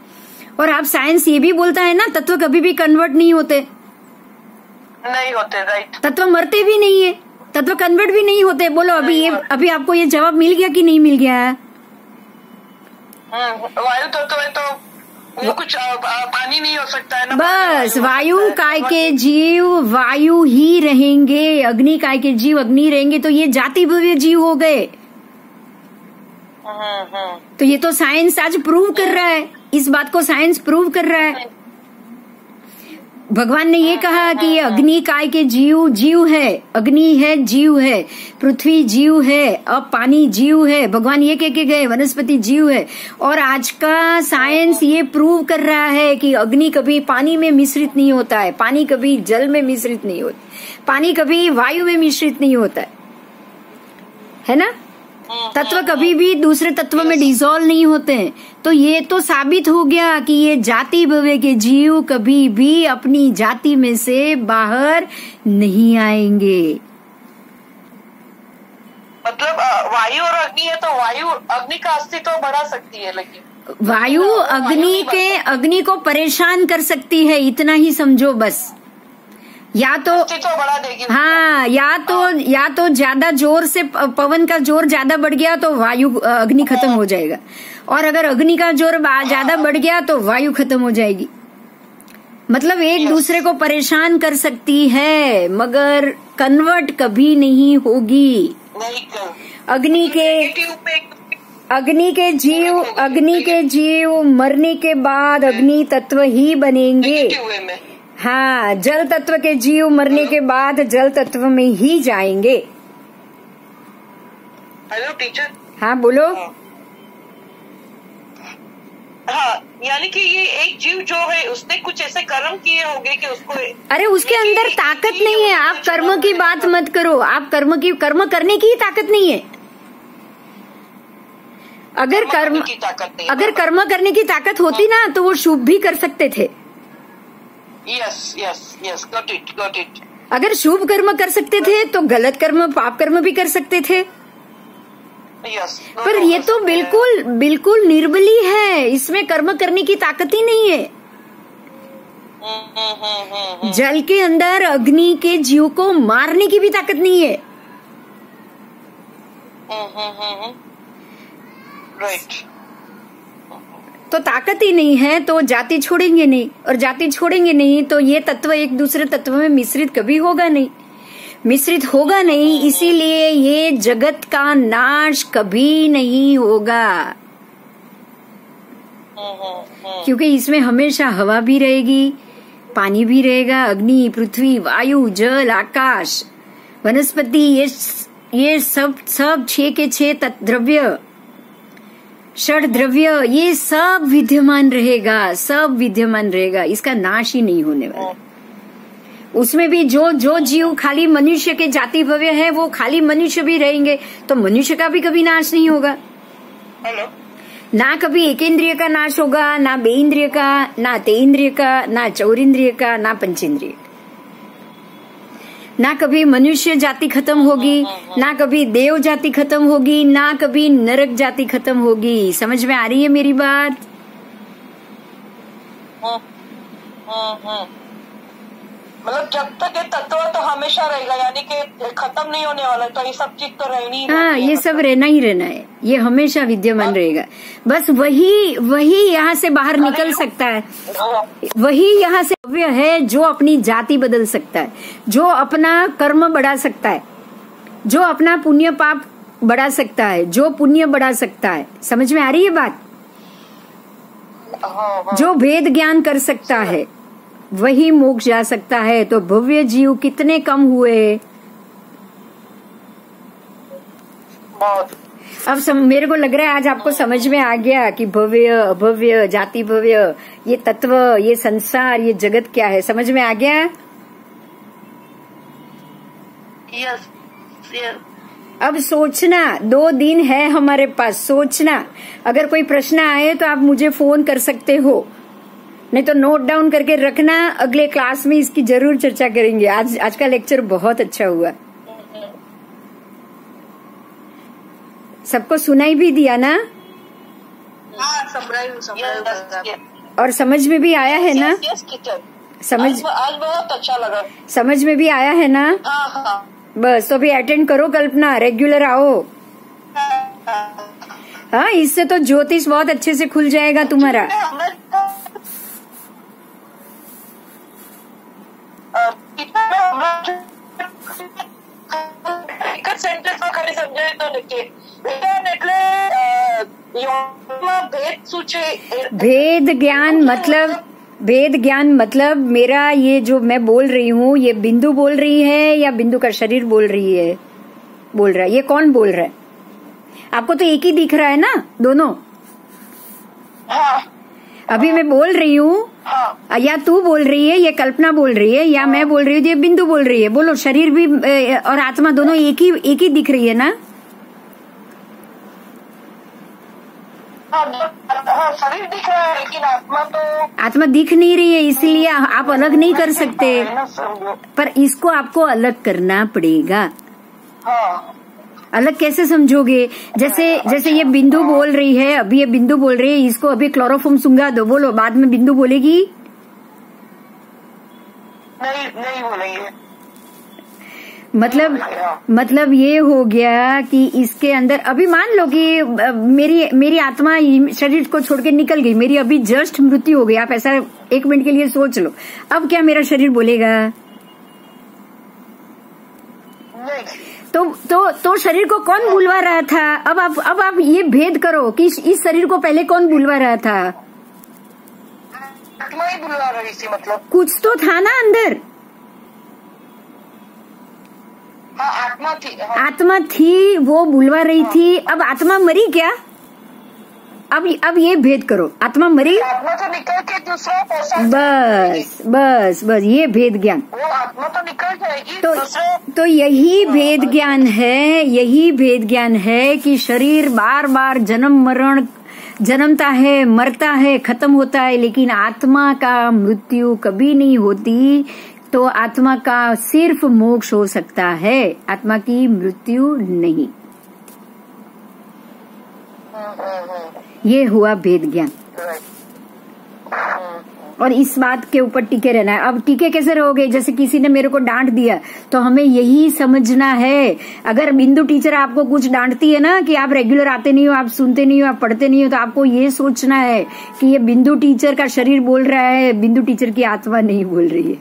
और आप साइंस ये भी बोलता है ना, तत्व कभी भी कन्वर्ट नहीं होते।
राइट।
तत्व मरते भी नहीं है, तत्व कन्वर्ट भी नहीं होते। बोलो अभी आपको ये जवाब मिल गया कि नहीं मिल गया?
वायु तत्व है तो वो कुछ पानी नहीं हो सकता है ना।
बस वायु काय के जीव वायु ही रहेंगे, अग्नि काय के जीव अग्नि रहेंगे। तो ये जाति भव्य जीव हो गए। तो ये तो साइंस आज प्रूव कर रहा है, इस बात को साइंस प्रूव कर रहा है। भगवान ने ये कहा कि ये अग्नि काय के जीव है, अग्नि है जीव है, पृथ्वी जीव है, अब पानी जीव है। भगवान ये कह के गए वनस्पति जीव है। और आज का साइंस ये प्रूव कर रहा है कि अग्नि कभी पानी में मिश्रित नहीं होता है, पानी कभी जल में मिश्रित नहीं होता, पानी कभी वायु में मिश्रित नहीं होता है ना। तत्व कभी भी दूसरे तत्व में डिसॉल्व नहीं होते हैं। तो ये तो साबित हो गया कि ये जाति भव्य के जीव कभी भी अपनी जाति में से बाहर नहीं आएंगे।
मतलब वायु और अग्नि है तो वायु अग्नि का अस्तित्व बढ़ा सकती है, लेकिन
वायु अग्नि को परेशान कर सकती है, इतना ही समझो बस। या तो
बढ़ा देगी।
हाँ, या तो ज्यादा जोर से पवन का जोर ज्यादा बढ़ गया तो वायु अग्नि खत्म हो जाएगा, और अगर अग्नि का जोर ज्यादा बढ़ गया तो वायु खत्म हो जाएगी। मतलब एक दूसरे को परेशान कर सकती है मगर कन्वर्ट कभी नहीं होगी। अग्नि के जीव मरने के बाद अग्नि तत्व ही बनेंगे। हाँ, जल तत्व के जीव मरने के बाद जल तत्व में ही जाएंगे।
Hello teacher.
हाँ बोलो।
हाँ, यानी कि ये एक जीव जो है उसने कुछ ऐसे कर्म किए होंगे कि उसको,
अरे उसके अंदर ताकत नहीं है। आप कर्म की बात मत करो, आप कर्म करने की ही ताकत नहीं है। अगर कर्म
की ताकत नहीं।
अगर कर्म करने की ताकत होती ना तो वो शुभ भी कर सकते थे।
Yes yes yes, got it.
अगर शुभ कर्म कर सकते थे तो गलत कर्म, पाप कर्म भी कर सकते थे।
यस,
पर ये तो बिल्कुल निर्बली है, इसमें कर्म करने की ताकत ही नहीं है। जल के अंदर अग्नि के जीव को मारने की भी ताकत नहीं है।
राइट।
तो ताकत ही नहीं है तो जाति छोड़ेंगे नहीं, और जाति छोड़ेंगे नहीं तो ये तत्व एक दूसरे तत्व में मिश्रित कभी होगा नहीं, मिश्रित होगा नहीं। इसीलिए ये जगत का नाश कभी नहीं होगा, क्योंकि इसमें हमेशा हवा भी रहेगी, पानी भी रहेगा, अग्नि, पृथ्वी, वायु, जल, आकाश, वनस्पति, ये सब 6 के 6 द्रव्य, षड द्रव्य, ये सब विद्यमान रहेगा, सब विद्यमान रहेगा। इसका नाश ही नहीं होने वाला। उसमें भी जो जीव खाली मनुष्य के जाति भव्य है वो खाली मनुष्य भी रहेंगे, तो मनुष्य का भी कभी नाश नहीं होगा।
हेलो,
ना कभी एकेंद्रिय का नाश होगा, ना बेइंद्रिय का, ना तेइंद्रिय का, ना चौरिंद्रिय का, ना पंचेंद्रिय का। ना कभी मनुष्य जाति खत्म होगी, ना कभी देव जाति खत्म होगी, ना कभी नरक जाति खत्म होगी। समझ में आ रही है मेरी बात?
मतलब जब तक ये तत्व तो हमेशा रहेगा, यानी कि खत्म नहीं होने वाला, तो ये सब चीज तो रहनी ही।
हाँ, ये सब रहना ही रहना है, ये हमेशा विद्यमान रहेगा। बस वही यहाँ से बाहर निकल सकता है, वही यहाँ से भव्य है जो अपनी जाति बदल सकता है, जो अपना कर्म बढ़ा सकता है, जो अपना पुण्य पाप बढ़ा सकता है, जो पुण्य बढ़ा सकता है। समझ में आ रही है बात? जो भेद ज्ञान कर सकता है वही मोक्ष जा सकता है। तो भव्य जीव कितने कम हुए। अब मेरे को लग रहा है आज आपको समझ में आ गया कि भव्य, अभव्य, जाति भव्य, ये तत्व, ये संसार, ये जगत क्या है। समझ में आ गया?
Yes yes.
अब सोचना, 2 दिन है हमारे पास, सोचना। अगर कोई प्रश्न आए तो आप मुझे फोन कर सकते हो, नहीं तो नोट डाउन करके रखना। अगले क्लास में इसकी जरूर चर्चा करेंगे। आज का लेक्चर बहुत अच्छा हुआ। सबको सुनाई भी दिया ना?
हाँ, समझ।
और समझ में भी आया है ना? समझ
आज बहुत अच्छा लगा।
समझ में भी आया है ना?
हाँ।
बस तो भी अटेंड करो कल्पना, रेगुलर आओ। हाँ, इससे तो ज्योतिष बहुत अच्छे से खुल जाएगा तुम्हारा। भेद ज्ञान मतलब मेरा ये जो मैं बोल रही हूँ, ये बिंदु बोल रही है या बिंदु का शरीर बोल रहा है? ये कौन बोल रहा है? आपको तो एक ही दिख रहा है ना, दोनों?
हाँ।
अभी मैं बोल रही हूँ,
हाँ।
या तू बोल रही है, ये कल्पना बोल रही है, या मैं बोल रही हूँ, ये बिंदु बोल रही है। बोलो, शरीर भी और आत्मा दोनों एक ही दिख रही है ना?
हाँ, शरीर दिख रहा है लेकिन आत्मा दिख
नहीं रही है, इसीलिए आप अलग नहीं कर सकते। पर इसको आपको अलग करना पड़ेगा।
हाँ।
अलग कैसे समझोगे? जैसे ये बिंदु बोल रही है, अभी ये बिंदु बोल रही है, इसको अभी क्लोरोफॉर्म सूंघा दो, बोलो, बाद में बिंदु बोलेगी?
नहीं बोलेगी।
मतलब ये हो गया कि इसके अंदर, अभी मान लो कि मेरी आत्मा शरीर को छोड़ के निकल गई, मेरी अभी जस्ट मृत्यु हो गई। आप ऐसा 1 मिनट के लिए सोच लो। अब क्या मेरा शरीर बोलेगा? तो शरीर को कौन बुलवा रहा था? अब आप ये भेद करो कि इस शरीर को पहले कौन बुलवा रहा था?
आत्मा ही बुलवा रही थी। मतलब
कुछ तो था ना अंदर।
हाँ, आत्मा थी। हाँ।
आत्मा थी, वो बुलवा रही थी। अब आत्मा मरी क्या? अब ये भेद करो, आत्मा मरी,
आत्मा तो निकल के दूसरा पैसा,
बस बस बस ये भेद ज्ञान,
वो आत्मा तो निकल जाएगी
तो यही भेद ज्ञान है, यही भेद ज्ञान है कि शरीर बार बार जन्म मरण, जन्मता है, मरता है, खत्म होता है, लेकिन आत्मा का मृत्यु कभी नहीं होती। तो आत्मा का सिर्फ मोक्ष हो सकता है, आत्मा की मृत्यु नहीं। ये हुआ भेद ज्ञान, और इस बात के ऊपर टिके रहना है। अब टिके कैसे रहोगे? जैसे किसी ने मेरे को डांट दिया तो हमें यही समझना है, अगर बिंदु टीचर आपको कुछ डांटती है ना कि आप रेगुलर आते नहीं हो, आप सुनते नहीं हो, आप पढ़ते नहीं हो, तो आपको ये सोचना है कि ये बिंदु टीचर का शरीर बोल रहा है, बिंदु टीचर की आत्मा नहीं बोल रही है।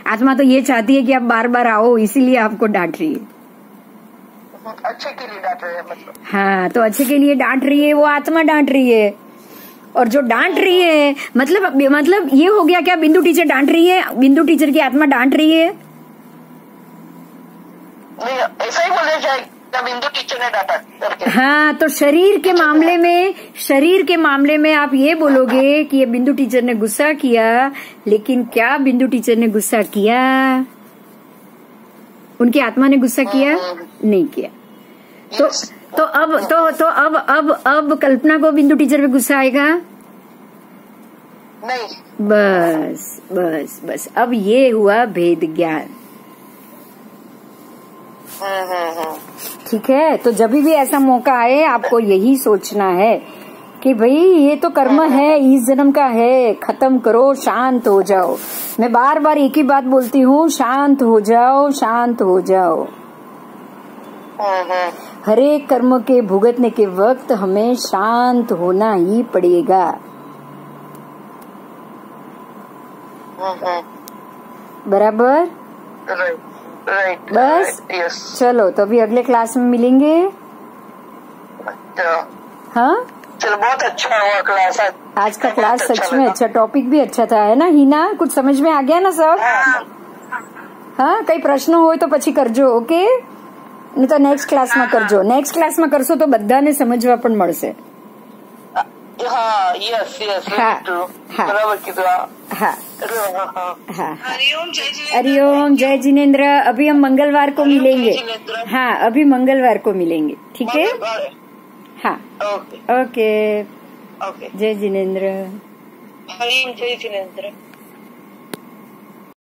आत्मा तो ये चाहती है कि आप बार बार आओ, इसीलिए आपको डांट रही है।
अच्छे के लिए डांट रहे हैं मतलब।
हाँ, तो अच्छे के लिए डांट रही है, वो आत्मा डांट रही है। और जो डांट रही है मतलब ये हो गया क्या? बिंदु टीचर डांट रही है, बिंदु टीचर की आत्मा डांट रही है?
नहीं, ऐसा ही बोले जाएगा, बिंदु टीचर ने डांटा करके।
हाँ, तो शरीर के मामले में आप ये बोलोगे कि ये बिंदु टीचर ने गुस्सा किया, लेकिन क्या बिंदु टीचर ने गुस्सा किया? उनकी आत्मा ने गुस्सा किया? नहीं किया। तो अब कल्पना को बिंदु टीचर पे गुस्सा आएगा?
नहीं।
बस बस बस, अब ये हुआ भेद ज्ञान। ठीक है, तो जब भी ऐसा मौका आए आपको यही सोचना है कि भाई ये तो कर्म है, इस जन्म का है, खत्म करो, शांत हो जाओ। मैं बार बार एक ही बात बोलती हूँ, शांत हो जाओ, शांत हो जाओ। हर एक कर्म के भुगतने के वक्त हमें शांत होना ही पड़ेगा। बराबर?
राइट।
बस
यस।
चलो, तो अभी अगले क्लास में मिलेंगे। हाँ,
चलो, बहुत अच्छा हुआ क्लास
आज का क्लास सच में अच्छा, टॉपिक भी अच्छा था, है ना हीना? कुछ समझ में आ गया ना सब? हाँ, कई प्रश्न हो तो પછી કરજો, ઓકે? नहीं तो नेक्स्ट क्लास में करजो। नेक्स्ट क्लास में करशो तो बधाने समझवा पण मळशे।
हाँ, यस यस,
हाँ, हाँ,
बराबर कीधुं।
हाँ, हाँ,
हरिओम जय जिनेंद्र।
हरिओम जय जिनेंद्र। अभी हम मंगलवार को मिलेंगे। हाँ, अभी मंगलवार को मिलेंगे, ठीक है? हाँ,
ओके
ओके,
ओके।
जय जिनेंद्र।
हरिओम जय जिनेंद्र।